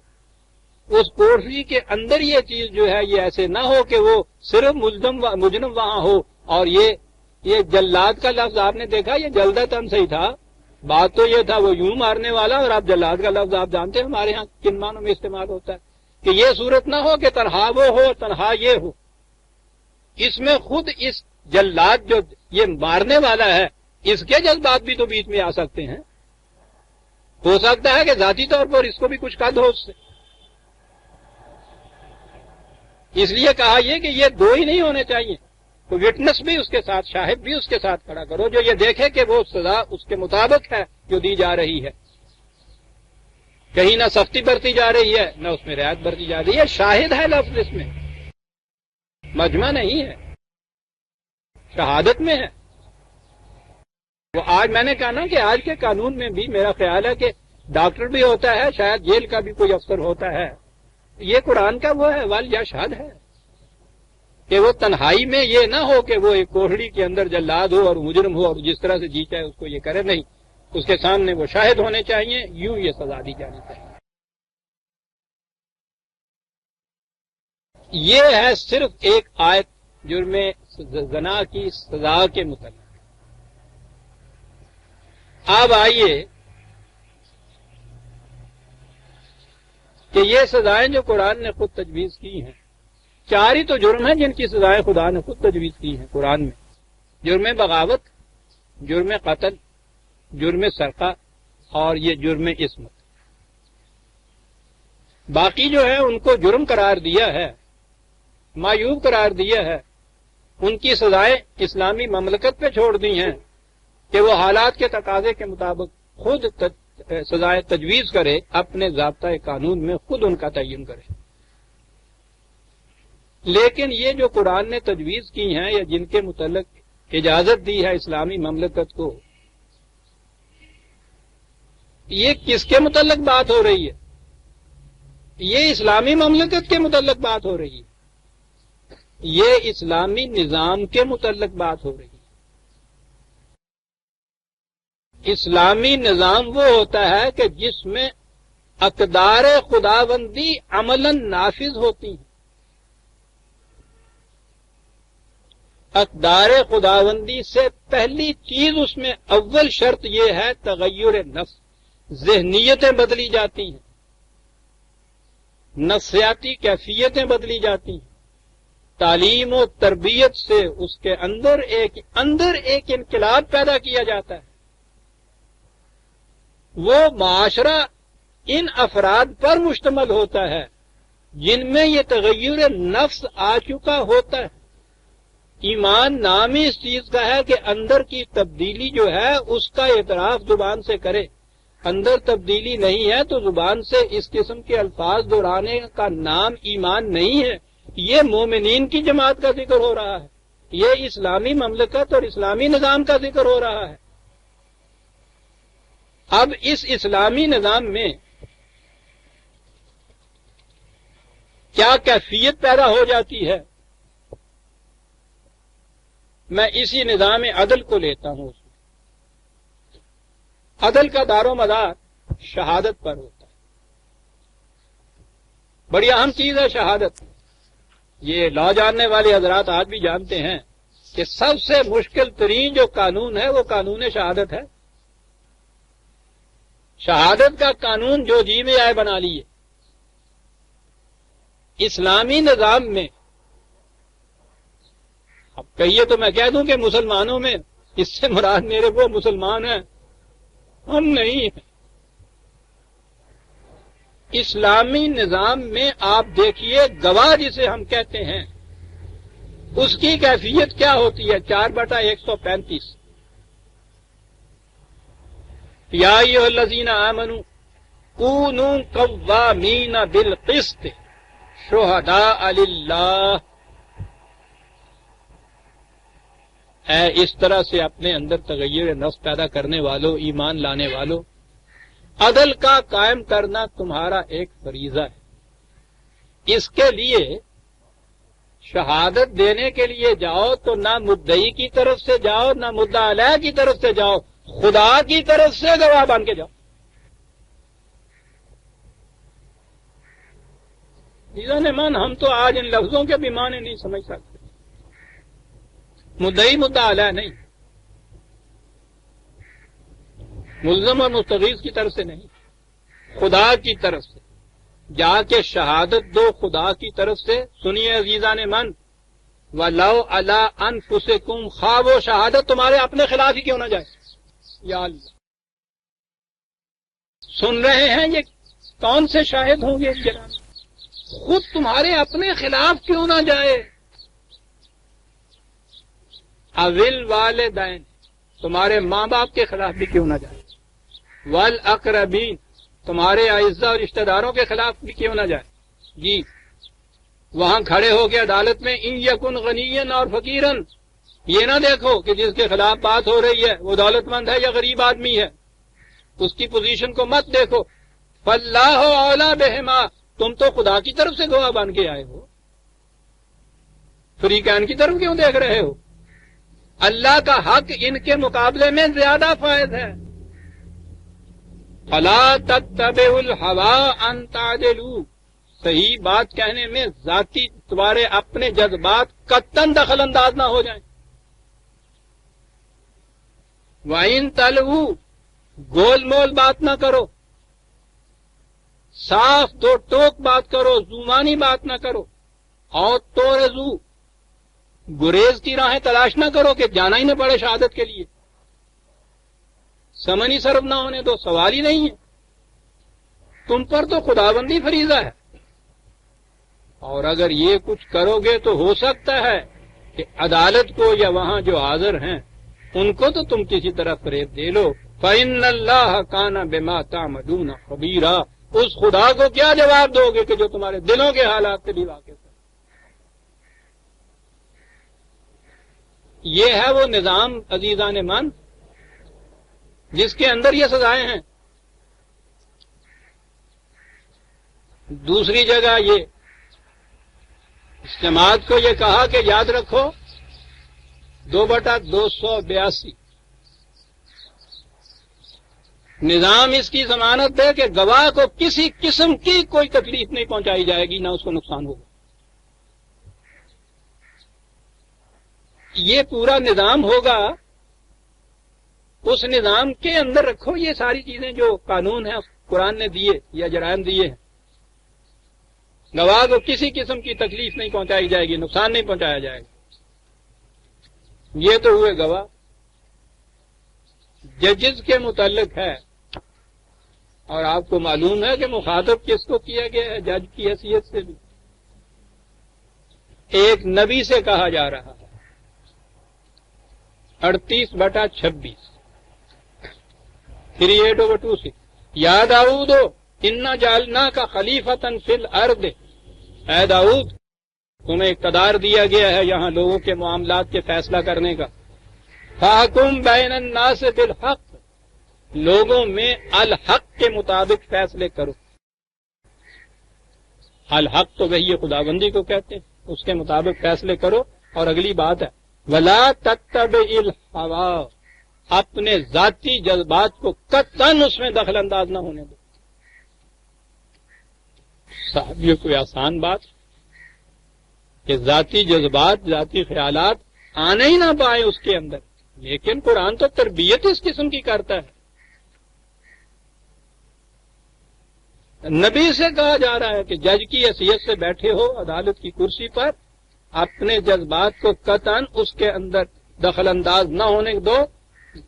اس کوٹری کے اندر یہ چیز جو ہے یہ ایسے نہ ہو کہ وہ صرف مجرم وہاں ہو، اور یہ جلاد کا لفظ آپ نے دیکھا، یہ جلدتاً صحیح تھا، بات تو یہ تھا وہ یوں مارنے والا، اور آپ جلاد کا لفظ آپ جانتے ہیں ہمارے ہاں کن معنوں میں استعمال ہوتا ہے، کہ یہ صورت نہ ہو کہ تنہا وہ ہو تنہا یہ ہو، اس میں خود اس جلاد جو یہ مارنے والا ہے اس کے جذبات بھی تو بیچ میں آ سکتے ہیں، ہو سکتا ہے کہ ذاتی طور پر اس کو بھی کچھ قد ہو اس سے، اس لیے کہا یہ کہ یہ دو ہی نہیں ہونے چاہیے، تو وٹنس بھی اس کے ساتھ، شاہد بھی اس کے ساتھ کھڑا کرو جو یہ دیکھے کہ وہ سزا اس کے مطابق ہے جو دی جا رہی ہے، کہیں نہ سختی برتی جا رہی ہے نہ اس میں رعایت برتی جا رہی ہے، شاہد ہے لفظ اس میں، مجمع نہیں ہے، شہادت میں ہے۔ وہ آج میں نے کہا نا کہ آج کے قانون میں بھی میرا خیال ہے کہ ڈاکٹر بھی ہوتا ہے، شاید جیل کا بھی کوئی افسر ہوتا ہے، یہ قرآن کا وہ ہے ول یشہد ہے کہ وہ تنہائی میں یہ نہ ہو کہ وہ ایک کوٹڑی کے اندر جلاد ہو اور مجرم ہو اور جس طرح سے جی چاہے اس کو یہ کرے، نہیں، اس کے سامنے وہ شاہد ہونے چاہیے، یوں یہ سزا دی جانی چاہیے۔ یہ ہے صرف ایک آیت جرم زنا کی سزا کے متعلق۔ اب آئیے کہ یہ سزائیں جو قرآن نے خود تجویز کی ہیں، چار ہی تو جرم ہیں جن کی سزائیں خدا نے خود تجویز کی ہیں قرآن میں، جرم بغاوت، جرم قتل، جرم سرقہ اور یہ جرم عصمت۔ باقی جو ہے ان کو جرم قرار دیا ہے، معیوب قرار دیا ہے، ان کی سزائیں اسلامی مملکت پہ چھوڑ دی ہیں کہ وہ حالات کے تقاضے کے مطابق خود سزائیں تجویز کرے، اپنے ضابطۂ قانون میں خود ان کا تعین کرے۔ لیکن یہ جو قرآن نے تجویز کی ہیں یا جن کے متعلق اجازت دی ہے اسلامی مملکت کو، یہ کس کے متعلق بات ہو رہی ہے؟ یہ اسلامی مملکت کے متعلق بات ہو رہی ہے، یہ اسلامی نظام کے متعلق بات ہو رہی ہے۔ اسلامی نظام وہ ہوتا ہے کہ جس میں اقدار خداوندی عملاً نافذ ہوتی ہیں۔ اقدار خداوندی سے پہلی چیز اس میں اول شرط یہ ہے تغیر نفس، ذہنیتیں بدلی جاتی ہیں، نفسیاتی کیفیتیں بدلی جاتی ہیں، تعلیم و تربیت سے اس کے اندر ایک انقلاب پیدا کیا جاتا ہے۔ وہ معاشرہ ان افراد پر مشتمل ہوتا ہے جن میں یہ تغیر نفس آ چکا ہوتا ہے۔ ایمان نام ہی اس چیز کا ہے کہ اندر کی تبدیلی جو ہے اس کا اعتراف زبان سے کرے، اندر تبدیلی نہیں ہے تو زبان سے اس قسم کے الفاظ دہرانے کا نام ایمان نہیں ہے۔ یہ مومنین کی جماعت کا ذکر ہو رہا ہے، یہ اسلامی مملکت اور اسلامی نظام کا ذکر ہو رہا ہے۔ اب اس اسلامی نظام میں کیا کیفیت پیدا ہو جاتی ہے؟ میں اسی نظام عدل کو لیتا ہوں، اس میں عدل کا دار و مدار شہادت پر ہوتا ہے۔ بڑی اہم چیز ہے شہادت، یہ لا جاننے والے حضرات آج بھی جانتے ہیں کہ سب سے مشکل ترین جو قانون ہے وہ قانون شہادت ہے۔ شہادت کا قانون جو جی میں آئے بنا لیے۔ اسلامی نظام میں اب کہیے تو میں کہہ دوں کہ مسلمانوں میں اس سے مراد میرے وہ مسلمان ہیں، ہم نہیں ہیں۔ اسلامی نظام میں آپ دیکھیے گواہ جسے ہم کہتے ہیں اس کی کیفیت کیا ہوتی ہے؟ 4/135 یا ایھا الذین آمنوا کونوا قوامین بالقسط شہداء للہ، اے اس طرح سے اپنے اندر تغیر نفس پیدا کرنے والوں، ایمان لانے والوں، عدل کا قائم کرنا تمہارا ایک فریضہ ہے۔ اس کے لیے شہادت دینے کے لیے جاؤ تو نہ مدعی کی طرف سے جاؤ نہ مدعا علیہ کی طرف سے جاؤ، خدا کی طرف سے گواہ بن کے جاؤ۔ عزیزان من، ہم تو آج ان لفظوں کے بھی معنی نہیں سمجھ سکتے. مدعی مدعا علیہ نہیں، ملزم اور مستغیث کی طرف سے نہیں، خدا کی طرف سے جا کے شہادت دو خدا کی طرف سے. سنیے عزیزان من، وَلَوْ عَلَىٰ أَنفُسِكُمْ، خواہ وہ شہادت تمہارے اپنے خلاف ہی کیوں نہ جائے. یا اللہ، سن رہے ہیں یہ کون سے شاہد ہوں گے جناب؟ خود تمہارے اپنے خلاف کیوں نہ جائے. اول والدین، تمہارے ماں باپ کے خلاف بھی کیوں نہ جائے. والاقربین، تمہارے اعزاء اور رشتہ داروں کے خلاف بھی کیوں نہ جائے. جی، وہاں کھڑے ہو کے عدالت میں ان یکن غنیًا اور فقیرن، یہ نہ دیکھو کہ جس کے خلاف بات ہو رہی ہے وہ دولت مند ہے یا غریب آدمی ہے، اس کی پوزیشن کو مت دیکھو. فاللہ اولیٰ بہما، تم تو خدا کی طرف سے گواہ بن کے آئے ہو، فریقین کی طرف کیوں دیکھ رہے ہو؟ اللہ کا حق ان کے مقابلے میں زیادہ فائد ہے. فلا تتبعوا الهوى ان تعدلوا، صحیح بات کہنے میں ذاتی تمہارے اپنے جذبات قطعاً دخل انداز نہ ہو جائیں. وَإِن تَلْوُوا، گول مول بات نہ کرو، صاف دو ٹوک بات کرو، زمانی بات نہ کرو. اور تورزو، گریز کی راہیں تلاش نہ کرو کہ جانا ہی نہ پڑے شہادت کے لیے. سمنی صرف نہ ہونے دو، سوال ہی نہیں ہے. تم پر تو خداوندی فریضہ ہے، اور اگر یہ کچھ کرو گے تو ہو سکتا ہے کہ عدالت کو یا وہاں جو حاضر ہیں ان کو تو تم کسی طرح فریب دے لو. فَإِنَّ اللَّهَ كَانَ بِمَا تَعْمَلُونَ خَبِيرًا، اس خدا کو کیا جواب دو گے کہ جو تمہارے دلوں کے حالات سے بھی واقف ہے. یہ ہے وہ نظام عزیزان من جس کے اندر یہ سزائیں ہیں. دوسری جگہ یہ اس جماعت کو یہ کہا کہ یاد رکھو 2/282 نظام اس کی ضمانت دے کہ گواہ کو کسی قسم کی کوئی تکلیف نہیں پہنچائی جائے گی، نہ اس کو نقصان ہوگا. یہ پورا نظام ہوگا، اس نظام کے اندر رکھو یہ ساری چیزیں جو قانون ہیں قرآن نے دیے یا جرائم دیے ہیں. گواہ کو کسی قسم کی تکلیف نہیں پہنچائی جائے گی، نقصان نہیں پہنچایا جائے گا. یہ تو ہوئے گواہ. ججز کے متعلق ہے، اور آپ کو معلوم ہے کہ مخاطب کس کو کیا گیا ہے جج کی حیثیت سے بھی. ایک نبی سے کہا جا رہا ہے. 38/26 38/26 یا داؤد انا جعلناک خلیفۃ فی الارض، اے داؤد تمہیں اقتدار دیا گیا ہے یہاں لوگوں کے معاملات کے فیصلہ کرنے کا. فاحکم بین الناس بالحق، لوگوں میں الحق کے مطابق فیصلے کرو. الحق تو وہی خداوندی کو کہتے ہیں، اس کے مطابق فیصلے کرو. اور اگلی بات ہے ولا تتبع الهوى، اپنے ذاتی جذبات کو قطعاً اس میں دخل انداز نہ ہونے دو. صاحب یہ کوئی آسان بات کہ ذاتی جذبات، ذاتی خیالات آنے ہی نہ پائے اس کے اندر، لیکن قرآن تو تربیت اس قسم کی کرتا ہے. نبی سے کہا جا رہا ہے کہ جج کی حیثیت سے بیٹھے ہو عدالت کی کرسی پر، اپنے جذبات کو قطعاً اس کے اندر دخل انداز نہ ہونے دو.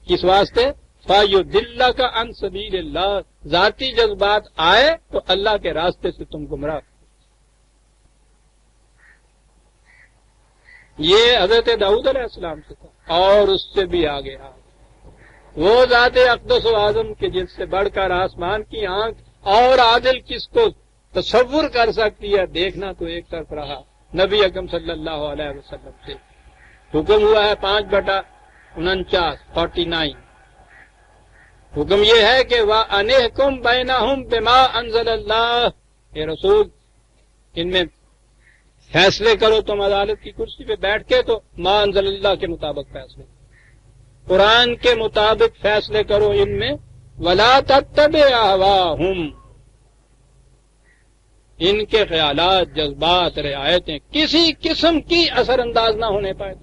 کس واسطے؟ فَيُضِلَّكَ عَن سَبِيلِ اللَّهِ، ذاتی جذبات آئے تو اللہ کے راستے سے تم گمراہ. یہ حضرت داؤد علیہ السلام سے تھا، اور اس سے بھی آگے وہ ذات اقدس و اعظم کے جس سے بڑھ کر آسمان کی آنکھ اور عادل کس کو تصور کر سکتی ہے. دیکھنا تو ایک طرف رہا، نبی اکرم صلی اللہ علیہ وسلم سے حکم ہوا ہے 5/49 49. حکم یہ ہے کہ وَأَنِحْكُمْ بَيْنَهُمْ بِمَا أَنزَلَ اللَّهُ، اے رسول ان میں فیصلے کرو تم عدالت کی کرسی پہ بیٹھ کے تو ما انزل اللہ کے مطابق فیصلے، قرآن کے مطابق فیصلے کرو ان میں. وَلَا تَتَّبِعْ أَهْوَاءَهُمْ، ان کے خیالات، جذبات، رعایتیں کسی قسم کی اثر انداز نہ ہونے پائے.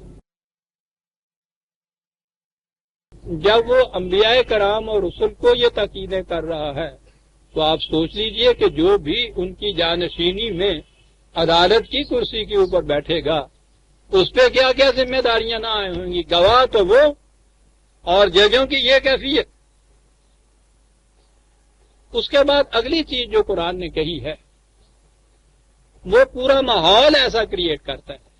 جب وہ انبیاء کرام اور رسل کو یہ تاکیدیں کر رہا ہے تو آپ سوچ لیجئے کہ جو بھی ان کی جانشینی میں عدالت کی کرسی کے اوپر بیٹھے گا اس پہ کیا کیا ذمہ داریاں نہ آئے ہوں گی. گواہ تو وہ اور ججوں کی یہ کیفیت. اس کے بعد اگلی چیز جو قرآن نے کہی ہے وہ پورا ماحول ایسا کریٹ کرتا ہے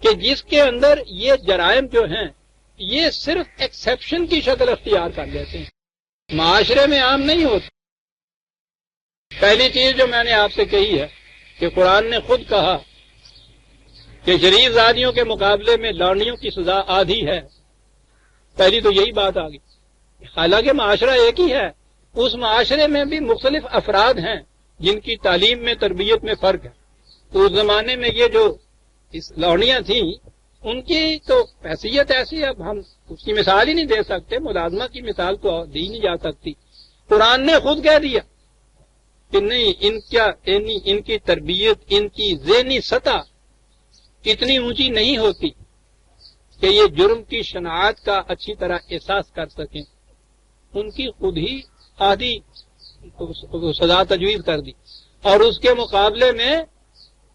کہ جس کے اندر یہ جرائم جو ہیں یہ صرف ایکسیپشن کی شکل اختیار کر لیتے ہیں، معاشرے میں عام نہیں ہوتے. پہلی چیز جو میں نے آپ سے کہی ہے کہ قرآن نے خود کہا کہ شریف زادیوں کے مقابلے میں لونڈیوں کی سزا آدھی ہے. پہلی تو یہی بات آ گئی. حالانکہ معاشرہ ایک ہی ہے، اس معاشرے میں بھی مختلف افراد ہیں جن کی تعلیم میں، تربیت میں فرق ہے. تو اس زمانے میں یہ جو لونڈیاں تھیں ان کی تو حیثیت ایسی، اب ہم اس کی مثال ہی نہیں دے سکتے، ملازمہ کی مثال تو دی نہیں جا سکتی. قرآن نے خود کہہ دیا کہ نہیں، ان کی تربیت، ان کی ذہنی سطح اتنی اونچی نہیں ہوتی کہ یہ جرم کی شناعت کا اچھی طرح احساس کر سکیں. ان کی خود ہی آدھی سزا تجویز کر دی. اور اس کے مقابلے میں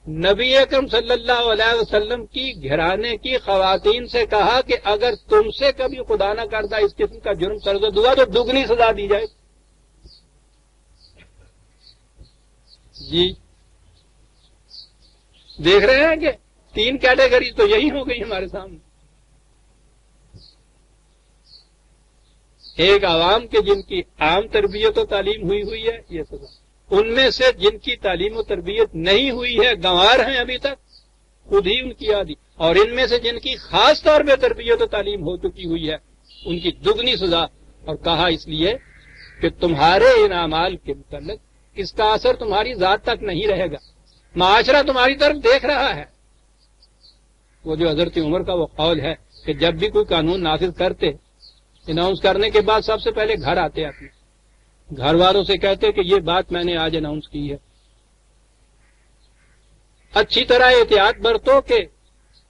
نبی اکرم صلی اللہ علیہ وسلم کی گھرانے کی خواتین سے کہا کہ اگر تم سے کبھی خدا نہ کرتا اس قسم کا جرم سرزد ہوا تو دگنی سزا دی جائے. جی دیکھ رہے ہیں کہ 3 کیٹیگری تو یہی ہو گئی ہمارے سامنے. ایک عوام کے جن کی عام تربیت و تعلیم ہوئی ہے یہ سزا. ان میں سے جن کی تعلیم و تربیت نہیں ہوئی ہے، گنوار ہیں ابھی تک، خود ہی ان کی آدھی. اور ان میں سے جن کی خاص طور پہ تربیت و تعلیم ہو چکی ہوئی ہے ان کی دگنی سزا. اور کہا اس لیے کہ تمہارے ان اعمال کے متعلق اس کا اثر تمہاری ذات تک نہیں رہے گا، معاشرہ تمہاری طرف دیکھ رہا ہے. وہ جو حضرت عمر کا وہ قول ہے کہ جب بھی کوئی قانون نافذ کرتے، اناؤنس کرنے کے بعد سب سے پہلے گھر آتے اپنے گھر والوں سے کہتے کہ یہ بات میں نے آج اناؤنس کی ہے، اچھی طرح احتیاط برتو کہ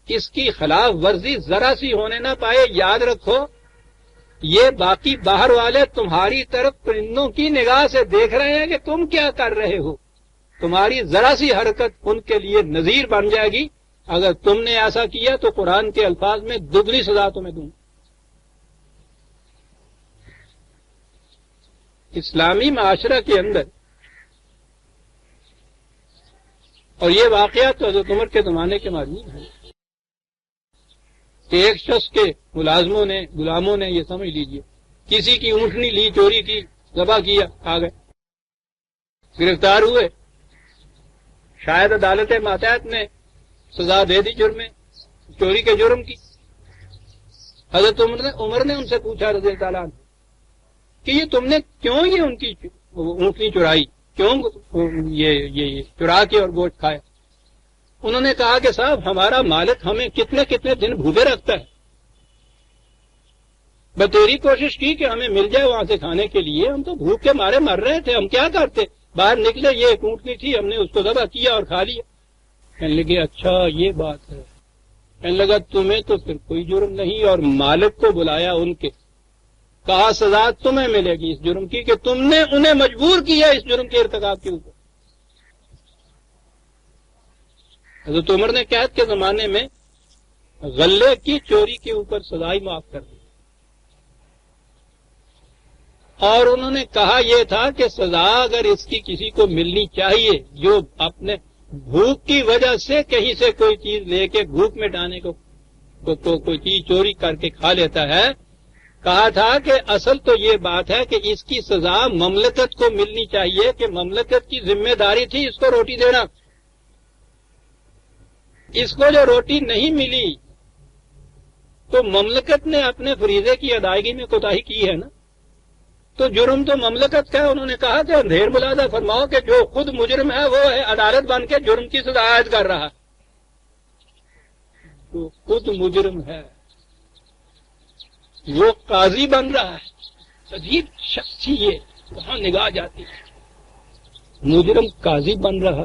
اس کی خلاف ورزی ذرا سی ہونے نہ پائے. یاد رکھو یہ باقی باہر والے تمہاری طرف پرندوں کی نگاہ سے دیکھ رہے ہیں کہ تم کیا کر رہے ہو. تمہاری ذرا سی حرکت ان کے لیے نذیر بن جائے گی. اگر تم نے ایسا کیا تو قرآن کے الفاظ میں دگنی سزا تمہیں دوں. اسلامی معاشرہ کے اندر، اور یہ واقعات تو حضرت عمر کے زمانے کے مضمون ہیں، کہ ایک شخص کے ملازموں نے، غلاموں نے، یہ سمجھ لیجئے کسی کی اونٹنی لی، چوری کی، ذبح کیا، آ گئے، گرفتار ہوئے. شاید عدالت ماتحت نے سزا دے دی جرم چوری کے جرم کی. حضرت عمر نے ان سے پوچھا رضی اللہ عنہ کہ یہ تم نے کیوں یہ ان کی اونٹنی چرائی، کیوں یہ چرا کے اور گوشت کھایا؟ انہوں نے کہا کہ صاحب ہمارا مالک ہمیں کتنے کتنے دن بھوکے رکھتا ہے، بتیری کوشش کی کہ ہمیں مل جائے وہاں سے کھانے کے لیے، ہم تو بھوک کے مارے مر رہے تھے، ہم کیا کرتے؟ باہر نکلے، یہ ایک اونٹنی تھی، ہم نے اس کو ذبح کیا اور کھا لیا. کہنے لگے اچھا یہ بات ہے. کہنے لگا تمہیں تو پھر کوئی جرم نہیں. اور مالک کو بلایا ان کے، کہا سزا تمہیں ملے گی اس جرم کی کہ تم نے انہیں مجبور کیا اس جرم کے ارتکاب کے اوپر. حضرت عمر نے قحط کے زمانے میں غلے کی چوری کے اوپر سزا ہی معاف کر دی، اور انہوں نے کہا یہ تھا کہ سزا اگر اس کی کسی کو ملنی چاہیے جو اپنے بھوک کی وجہ سے کہیں سے کوئی چیز لے کے بھوک مٹانے کو کوئی چیز چوری کر کے کھا لیتا ہے، کہا تھا کہ اصل تو یہ بات ہے کہ اس کی سزا مملکت کو ملنی چاہیے کہ مملکت کی ذمہ داری تھی اس کو روٹی دینا. اس کو جو روٹی نہیں ملی تو مملکت نے اپنے فریضے کی ادائیگی میں کوتاہی کی ہے نا، تو جرم تو مملکت کا ہے. انہوں نے کہا کہ اندھیر ملازہ فرماؤ کہ جو خود مجرم ہے وہ ہے عدالت بن کے جرم کی سزا عائد کر رہا ہے. جو خود مجرم ہے وہ قاضی بن رہا ہے. عجیب شخص ہی یہ کہاں نگاہ جاتی ہے. مجرم قاضی بن رہا،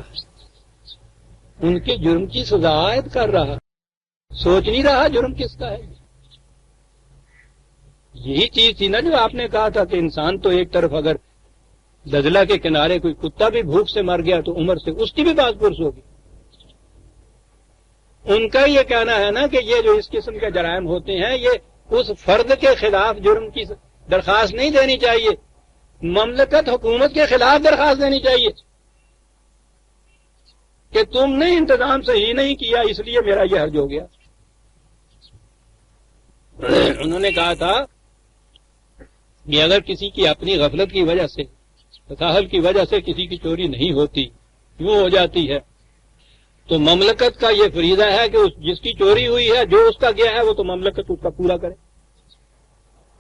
ان کے جرم کی سزا عائد کر رہا، سوچ نہیں رہا جرم کس کا ہے۔ یہی چیز تھی نا جو آپ نے کہا تھا کہ انسان تو ایک طرف اگر دجلہ کے کنارے کوئی کتا بھی بھوک سے مر گیا تو عمر سے اس کی بھی باز پرس ہوگی۔ ان کا یہ کہنا ہے نا کہ یہ جو اس قسم کے جرائم ہوتے ہیں یہ اس فرد کے خلاف جرم کی درخواست نہیں دینی چاہیے، مملکت حکومت کے خلاف درخواست دینی چاہیے کہ تم نے انتظام صحیح نہیں کیا اس لیے میرا یہ حرج ہو گیا۔ انہوں نے کہا تھا کہ اگر کسی کی اپنی غفلت کی وجہ سے، تساہل کی وجہ سے کسی کی چوری نہیں ہوتی، یوں ہو جاتی ہے، تو مملکت کا یہ فریضہ ہے کہ جس کی چوری ہوئی ہے، جو اس کا گیا ہے، وہ تو مملکت اس کا پورا کرے،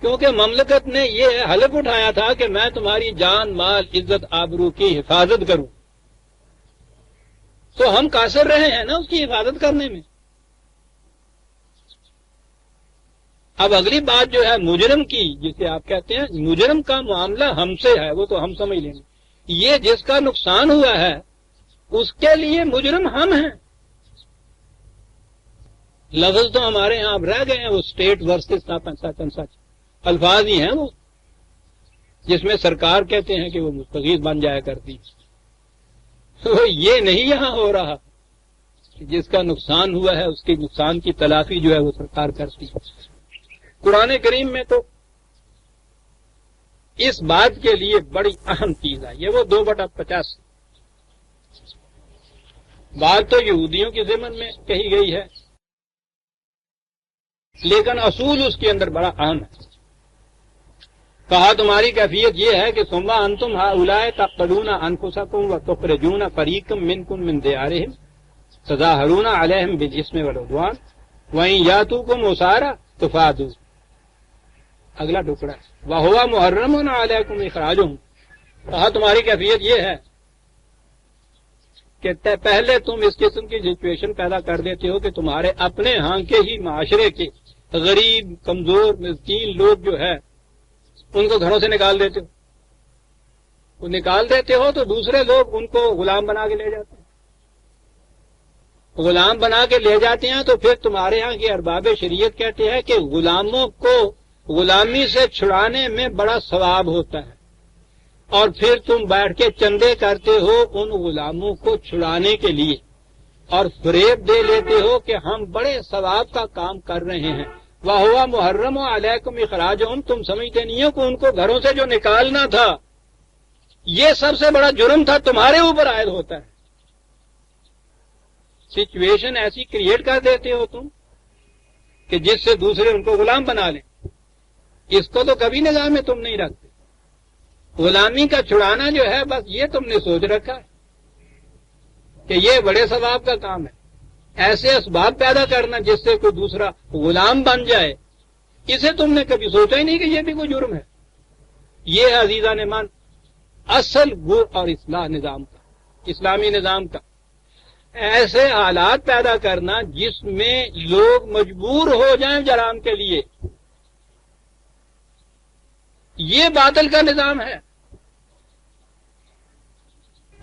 کیونکہ مملکت نے یہ حلف اٹھایا تھا کہ میں تمہاری جان، مال، عزت، آبرو کی حفاظت کروں، تو ہم قاصر رہے ہیں نا اس کی حفاظت کرنے میں۔ اب اگلی بات جو ہے مجرم کی، جسے آپ کہتے ہیں مجرم کا معاملہ ہم سے ہے، وہ تو ہم سمجھ لیں گے، یہ جس کا نقصان ہوا ہے اس کے لیے مجرم ہم ہیں۔ لفظ تو ہمارے ہاں اب رہ گئے ہیں، وہ اسٹیٹ ورسز سچ الفاظ ہی ہیں وہ، جس میں سرکار کہتے ہیں کہ وہ مستغیث بن جایا کرتی، تو یہ نہیں یہاں ہو رہا کہ جس کا نقصان ہوا ہے اس کے نقصان کی تلافی جو ہے وہ سرکار کرتی۔ قرآن کریم میں تو اس بات کے لیے بڑی اہم چیز ہے، یہ وہ 2/50 بات تو یہودیوں کے ضمن میں کہی گئی ہے، لیکن اصول اس کے اندر بڑا اہم ہے۔ کہا تمہاری کیفیت یہ ہے کہ ثم انتم ہؤلاء تقتلون انفسکم وتخرجون فریقا منکم من دیارہم تظاہرون علیہم بالاسم والعدوان وان یاتوکم اسارى تفادوا۔ اگلا ٹکڑا وَهُوَ مُحَرَّمٌ عَلَيْكُمْ إِخْرَاجُهُمْ۔ کہا تمہاری کیفیت یہ ہے کہ پہلے تم اس قسم کی سچویشن پیدا کر دیتے ہو کہ تمہارے اپنے ہاں کے ہی معاشرے کے غریب، کمزور، مسکین لوگ جو ہے ان کو گھروں سے نکال دیتے ہو، وہ نکال دیتے ہو تو دوسرے لوگ ان کو غلام بنا کے لے جاتے ہیں، غلام بنا کے لے جاتے ہیں، تو پھر تمہارے ہاں کے ارباب شریعت کہتے ہیں کہ غلاموں کو غلامی سے چھڑانے میں بڑا ثواب ہوتا ہے، اور پھر تم بیٹھ کے چندے کرتے ہو ان غلاموں کو چھڑانے کے لیے اور فریب دے لیتے ہو کہ ہم بڑے ثواب کا کام کر رہے ہیں۔ وَهُوَ مُحَرَّمٌ عَلَيْكُمْ إِخْرَاجُهُمْ، تم سمجھتے نہیں ہو کہ ان کو گھروں سے جو نکالنا تھا یہ سب سے بڑا جرم تھا، تمہارے اوپر عائد ہوتا ہے۔ سچویشن ایسی کریٹ کر دیتے ہو تم کہ جس سے دوسرے ان کو غلام بنا لیں، اس کو تو کبھی نظام میں تم نہیں رکھتے۔ غلامی کا چھڑانا جو ہے بس یہ تم نے سوچ رکھا ہے کہ یہ بڑے ثواب کا کام ہے، ایسے اسباب پیدا کرنا جس سے کوئی دوسرا غلام بن جائے، اسے تم نے کبھی سوچا ہی نہیں کہ یہ بھی کوئی جرم ہے۔ یہ ہے عزیزان ایمان اصل گر اور اصلاح نظام کا، اسلامی نظام کا، ایسے حالات پیدا کرنا جس میں لوگ مجبور ہو جائیں جرائم کے لیے، یہ باطل کا نظام ہے۔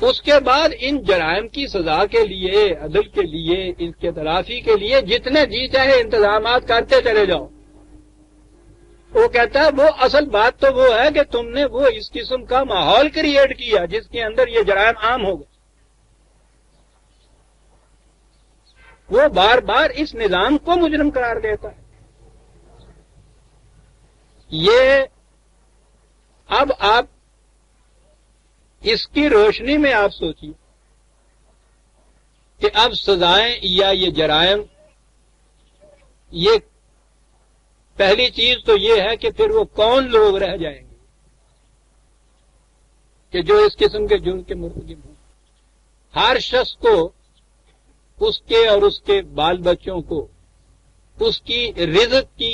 اس کے بعد ان جرائم کی سزا کے لیے، عدل کے لیے، اس کے تلافی کے لیے جتنے جی چاہے انتظامات کرتے چلے جاؤ۔ وہ کہتا ہے وہ اصل بات تو وہ ہے کہ تم نے وہ اس قسم کا ماحول کریٹ کیا جس کے اندر یہ جرائم عام ہو گئے۔ وہ بار بار اس نظام کو مجرم قرار دیتا ہے۔ یہ اب آپ اس کی روشنی میں آپ سوچیے کہ اب سزائیں یا یہ جرائم، یہ پہلی چیز تو یہ ہے کہ پھر وہ کون لوگ رہ جائیں گے کہ جو اس قسم کے جرم کے مرتکب ہوں۔ ہر شخص کو، اس کے اور اس کے بال بچوں کو، اس کی رزق کی،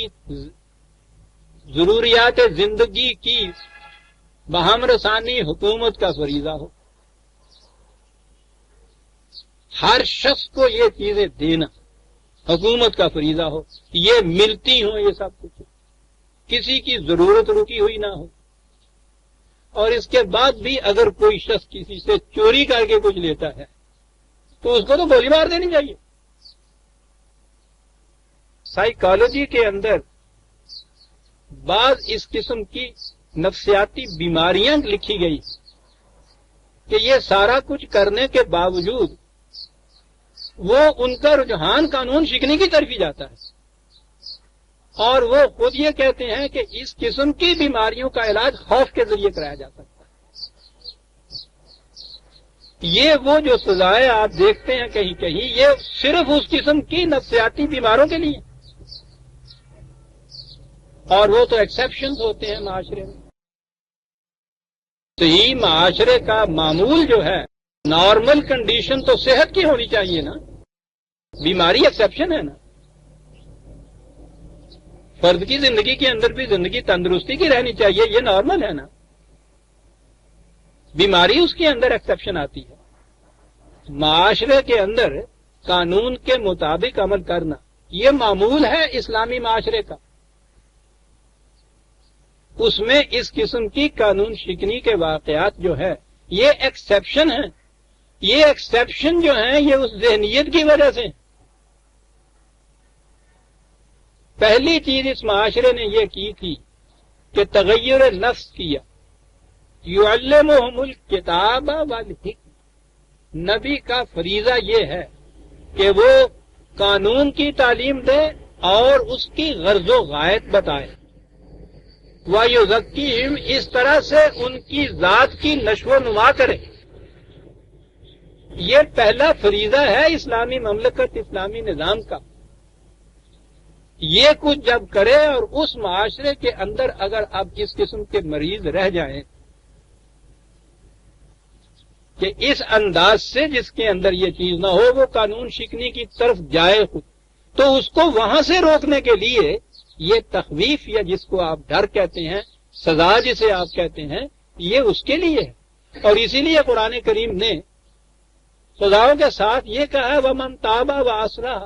ضروریات زندگی کی بہم رسانی حکومت کا فریضہ ہو۔ ہر شخص کو یہ چیزیں دینا حکومت کا فریضہ ہو، یہ ملتی ہوں، یہ سب کچھ کسی کی ضرورت رکی ہوئی نہ ہو، اور اس کے بعد بھی اگر کوئی شخص کسی سے چوری کر کے کچھ لیتا ہے تو اس کو تو گولی مار دینی چاہیے. سائیکالوجی کے اندر بعض اس قسم کی نفسیاتی بیماریاں لکھی گئی کہ یہ سارا کچھ کرنے کے باوجود وہ ان کا رجحان قانون شکنی کی طرف ہی جاتا ہے، اور وہ خود یہ کہتے ہیں کہ اس قسم کی بیماریوں کا علاج خوف کے ذریعے کرایا جا سکتا ہے. یہ وہ جو سزائیں آپ دیکھتے ہیں کہیں کہیں، یہ صرف اس قسم کی نفسیاتی بیماروں کے لیے، اور وہ تو ایکسیپشنز ہوتے ہیں معاشرے میں. صحیح معاشرے کا معمول جو ہے، نارمل کنڈیشن تو صحت کی ہونی چاہیے نا، بیماری ایکسیپشن ہے نا. فرد کی زندگی کے اندر بھی زندگی تندرستی کی رہنی چاہیے، یہ نارمل ہے نا. بیماری اس کے اندر ایکسیپشن آتی ہے. معاشرے کے اندر قانون کے مطابق عمل کرنا یہ معمول ہے اسلامی معاشرے کا. اس میں اس قسم کی قانون شکنی کے واقعات جو ہے یہ ایکسیپشن ہیں. یہ ایکسیپشن جو ہیں یہ اس ذہنیت کی وجہ سے. پہلی چیز اس معاشرے نے یہ کی تھی کہ تغیر نفس کیا. یعلمہم الکتاب والحکمہ، نبی کا فریضہ یہ ہے کہ وہ قانون کی تعلیم دے اور اس کی غرض و غایت بتائے. وَيُزَكِّيهِمْ، اس طرح سے ان کی ذات کی نشو و نما کرے. یہ پہلا فریضہ ہے اسلامی مملکت، اسلامی نظام کا. یہ کچھ جب کرے اور اس معاشرے کے اندر اگر اب اس قسم کے مریض رہ جائیں کہ اس انداز سے جس کے اندر یہ چیز نہ ہو، وہ قانون شکنی کی طرف جائے خود، تو اس کو وہاں سے روکنے کے لیے یہ تخویف، یا جس کو آپ ڈر کہتے ہیں، سزا جسے آپ کہتے ہیں، یہ اس کے لیے ہے. اور اسی لیے قرآن کریم نے سزاؤں کے ساتھ یہ کہا ہے وَمَن تَابَ وَأَصْلَحَ.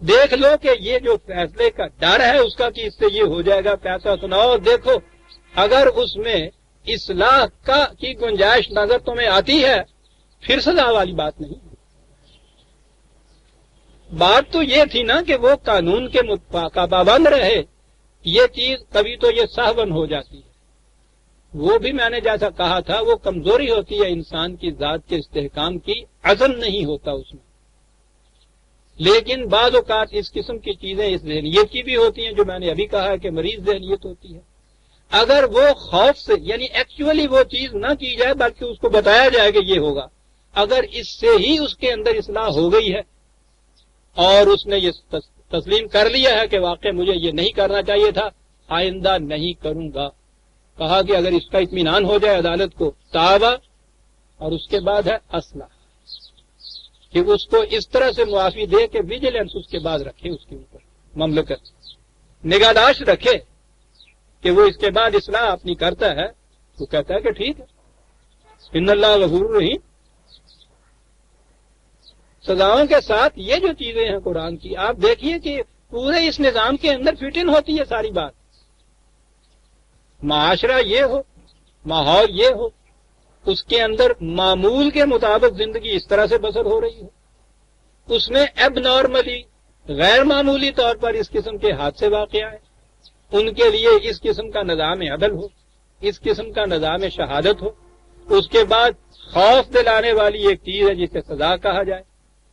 دیکھ لو کہ یہ جو فیصلے کا ڈر ہے اس کا کہ اس سے یہ ہو جائے گا، پیسہ سناؤ، دیکھو اگر اس میں اصلاح کی گنجائش نظر تمہیں آتی ہے پھر سزا والی بات نہیں. بات تو یہ تھی نا کہ وہ قانون کے کا پابند رہے. یہ چیز کبھی تو یہ سہون ہو جاتی ہے. وہ بھی میں نے جیسا کہا تھا وہ کمزوری ہوتی ہے انسان کی ذات کے استحکام کی، عزم نہیں ہوتا اس میں. لیکن بعض اوقات اس قسم کی چیزیں اس ذہنیت کی بھی ہوتی ہیں جو میں نے ابھی کہا ہے کہ مریض ذہنیت ہوتی ہے. اگر وہ خوف سے یعنی ایکچولی وہ چیز نہ کی جائے بلکہ اس کو بتایا جائے کہ یہ ہوگا، اگر اس سے ہی اس کے اندر اصلاح ہو گئی ہے اور اس نے یہ تسلیم کر لیا ہے کہ واقعی مجھے یہ نہیں کرنا چاہیے تھا، آئندہ نہیں کروں گا، کہا کہ اگر اس کا اطمینان ہو جائے عدالت کو تابہ، اور اس کے بعد ہے اصلاح، کہ اس کو اس طرح سے معافی دے کہ ویجیلنس اس کے بعد رکھے، اس کے اوپر مملکت نگہداشت رکھے کہ وہ اس کے بعد اصلاح اپنی کرتا ہے. تو کہتا ہے کہ ٹھیک ہے، ان اللہ غفور رحیم. سزاؤں کے ساتھ یہ جو چیزیں ہیں قرآن کی، آپ دیکھیے کہ پورے اس نظام کے اندر فٹ ان ہوتی ہے ساری بات. معاشرہ یہ ہو، ماحول یہ ہو، اس کے اندر معمول کے مطابق زندگی اس طرح سے بسر ہو رہی ہو، اس میں ایب نارملی غیر معمولی طور پر اس قسم کے حادثے واقع آئے، ان کے لیے اس قسم کا نظام عدل ہو، اس قسم کا نظام شہادت ہو. اس کے بعد خوف دلانے والی ایک چیز ہے جسے سزا کہا جائے.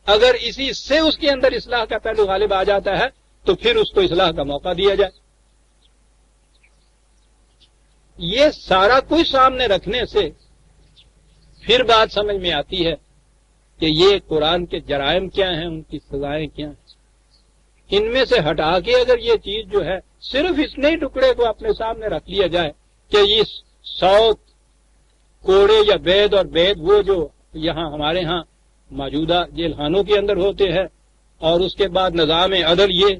اگر اسی سے اس کے اندر اصلاح کا پہلو غالب آ جاتا ہے تو پھر اس کو اصلاح کا موقع دیا جائے. یہ سارا کچھ سامنے رکھنے سے پھر بات سمجھ میں آتی ہے کہ یہ قرآن کے جرائم کیا ہیں، ان کی سزائیں کیا ہیں. ان میں سے ہٹا کے اگر یہ چیز جو ہے صرف اس نئے ٹکڑے کو اپنے سامنے رکھ لیا جائے کہ یہ 100 کوڑے یا بید اور بید وہ جو یہاں ہمارے ہاں موجودہ جیل خانوں کے اندر ہوتے ہیں، اور اس کے بعد نظام عدل یہ،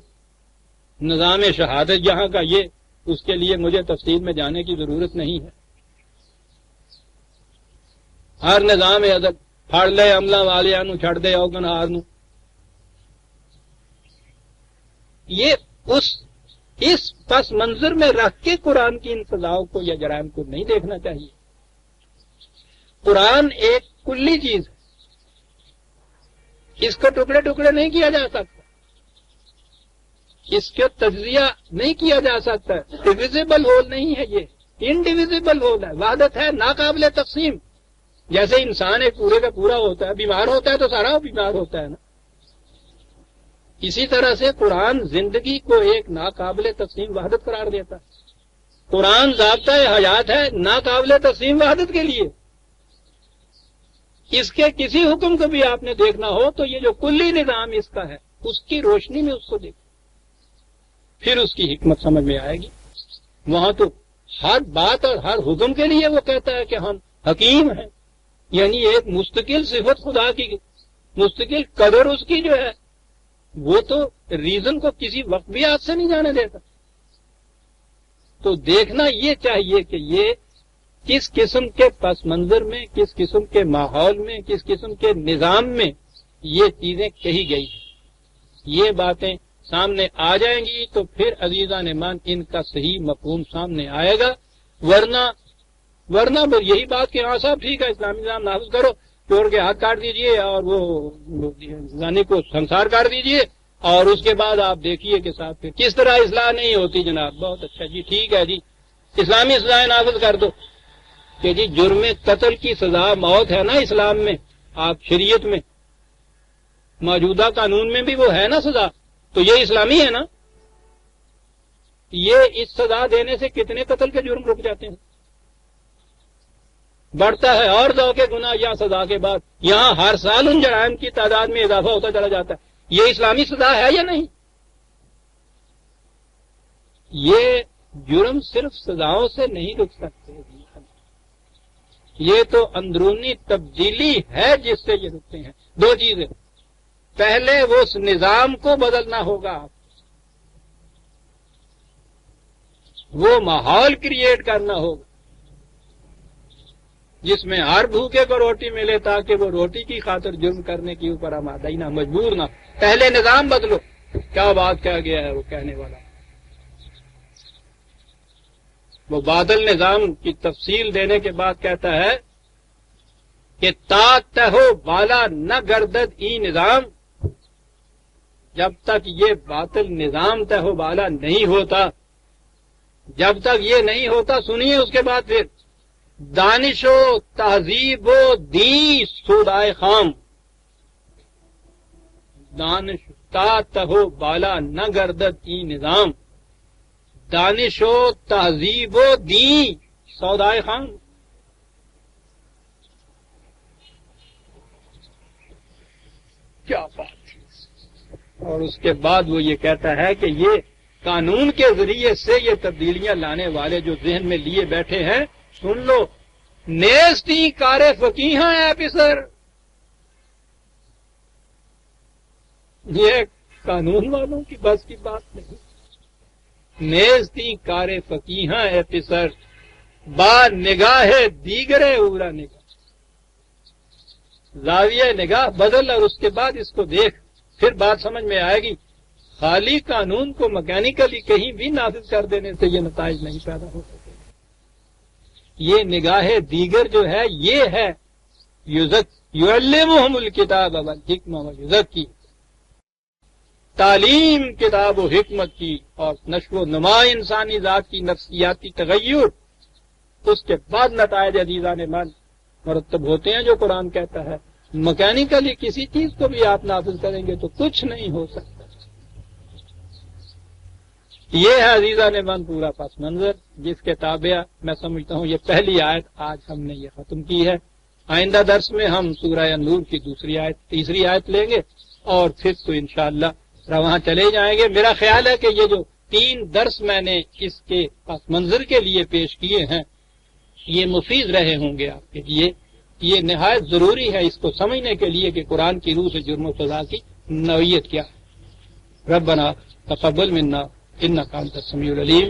نظام شہادت یہاں کا یہ، اس کے لیے مجھے تفصیل میں جانے کی ضرورت نہیں ہے. ہر نظام عدل پھڑ لے عملہ والے نو چھڑ دے اوگنہار نو، یہ اس اس پس منظر میں رکھ کے قرآن کی ان سزاؤں کو یا جرائم کو نہیں دیکھنا چاہیے۔ قرآن ایک کلی چیز ہے، اس کو ٹکڑے ٹکڑے نہیں کیا جا سکتا، اس کا تجزیہ نہیں کیا جا سکتا، ڈویزیبل ہول نہیں ہے، یہ انڈیویزیبل ہول ہے، وحدت ہے، ناقابل تقسیم۔ جیسے انسان ایک پورے کا پورا ہوتا ہے، بیمار ہوتا ہے تو سارا بیمار ہوتا ہے نا، اسی طرح سے قرآن زندگی کو ایک ناقابل تقسیم وحدت قرار دیتا ہے۔ قرآن ضابطۂ حیات ہے ناقابل تقسیم وحدت کے لیے۔ اس کے کسی حکم کو بھی آپ نے دیکھنا ہو تو یہ جو کلی نظام اس کا ہے اس کی روشنی میں اس کو دیکھیں، پھر اس کی حکمت سمجھ میں آئے گی۔ وہاں تو ہر بات اور ہر حکم کے لیے وہ کہتا ہے کہ ہم حکیم ہیں، یعنی ایک مستقل صفت خدا کی، مستقل قدر اس کی جو ہے وہ تو ریزن کو کسی وقت بھی ہاتھ سے نہیں جانے دیتا۔ تو دیکھنا یہ چاہیے کہ یہ کس قسم کے پس منظر میں، کس قسم کے ماحول میں، کس قسم کے نظام میں یہ چیزیں کہی گئی ہیں۔ یہ باتیں سامنے آ جائیں گی تو پھر عزیزان مان ان کا صحیح مفہوم سامنے آئے گا، ورنہ پھر یہی بات کہ ہاں صاحب ٹھیک ہے اسلامی نظام نافذ کرو، چور کے ہاتھ کاٹ دیجئے اور وہ زانی کو سنسار کر دیجئے، اور اس کے بعد آپ دیکھیے کہ صاحب پھر کس طرح اصلاح نہیں ہوتی۔ جناب بہت اچھا جی ٹھیک ہے جی اسلامی سزائیں نافذ کر دو، کہ جی جرم قتل کی سزا موت ہے نا اسلام میں، آپ شریعت میں موجودہ قانون میں بھی وہ ہے نا سزا، تو یہ اسلامی ہے نا۔ یہ اس سزا دینے سے کتنے قتل کے جرم رک جاتے ہیں، بڑھتا ہے اور ذوق گناہ یا سزا کے بعد یہاں ہر سال ان جرائم کی تعداد میں اضافہ ہوتا چلا جاتا ہے۔ یہ اسلامی سزا ہے یا نہیں؟ یہ جرم صرف سزاؤں سے نہیں رک سکتے، یہ تو اندرونی تبدیلی ہے جس سے یہ رکتے ہیں۔ دو چیزیں، پہلے وہ اس نظام کو بدلنا ہوگا، وہ ماحول کریٹ کرنا ہوگا جس میں ہر بھوکے کو روٹی ملے تاکہ وہ روٹی کی خاطر جرم کرنے کے اوپر آمادہ ہی نہ، مجبور نہ۔ پہلے نظام بدلو۔ کیا بات کہا گیا ہے وہ کہنے والا، وہ بادل نظام کی تفصیل دینے کے بعد کہتا ہے کہ تا تہو بالا نہ گردد ای نظام، جب تک یہ باطل نظام تہو بالا نہیں ہوتا، جب تک یہ نہیں ہوتا، سنیے اس کے بعد پھر دانش و تہذیب و دین سودائے خام، دانش تا تہو بالا نہ گردد ای نظام، دانش و تہذیب و دین سودائے خام۔ کیا بات ہے۔ اور اس کے بعد وہ یہ کہتا ہے کہ یہ قانون کے ذریعے سے یہ تبدیلیاں لانے والے جو ذہن میں لیے بیٹھے ہیں، سن لو، نیستی کار فقیہاں ایفیسر، یہ قانون والوں کی بس کی بات نہیں۔ نیستی کار فقیہاں ایفیسر با نگاہ دیگرے اورا نگاہ، زاویہ نگاہ بدل اور اس کے بعد اس کو دیکھ، پھر بات سمجھ میں آئے گی۔ خالی قانون کو مکینیکلی کہیں بھی نافذ کر دینے سے یہ نتائج نہیں پیدا ہو سکتے۔ یہ نگاہ دیگر جو ہے یہ ہے یعلمہم الکتاب والحکمہ ویزکی، تعلیم کتاب و حکمت کی اور نشو و نما انسانی ذات کی نفسیاتی تغیر، اس کے بعد نتائج عزیزان من مرتب ہوتے ہیں جو قرآن کہتا ہے۔ مکینیکلی کسی چیز کو بھی آپ نافذ کریں گے تو کچھ نہیں ہو سکتا۔ یہ ہے عزیزان من پورا پس منظر جس کے تابع میں سمجھتا ہوں یہ پہلی آیت آج ہم نے یہ ختم کی ہے۔ آئندہ درس میں ہم سورہ نور کی تیسری آیت لیں گے اور پھر تو انشاءاللہ رواں چلے جائیں گے۔ میرا خیال ہے کہ یہ جو 3 درس میں نے اس کے پس منظر کے لیے پیش کیے ہیں یہ مفید رہے ہوں گے آپ کے لیے۔ یہ نہایت ضروری ہے اس کو سمجھنے کے لیے کہ قرآن کی روح سے جرم و سزا کی نوعیت کیا ہے۔ ربنا تقبل منا انک انت السمیع العلیم۔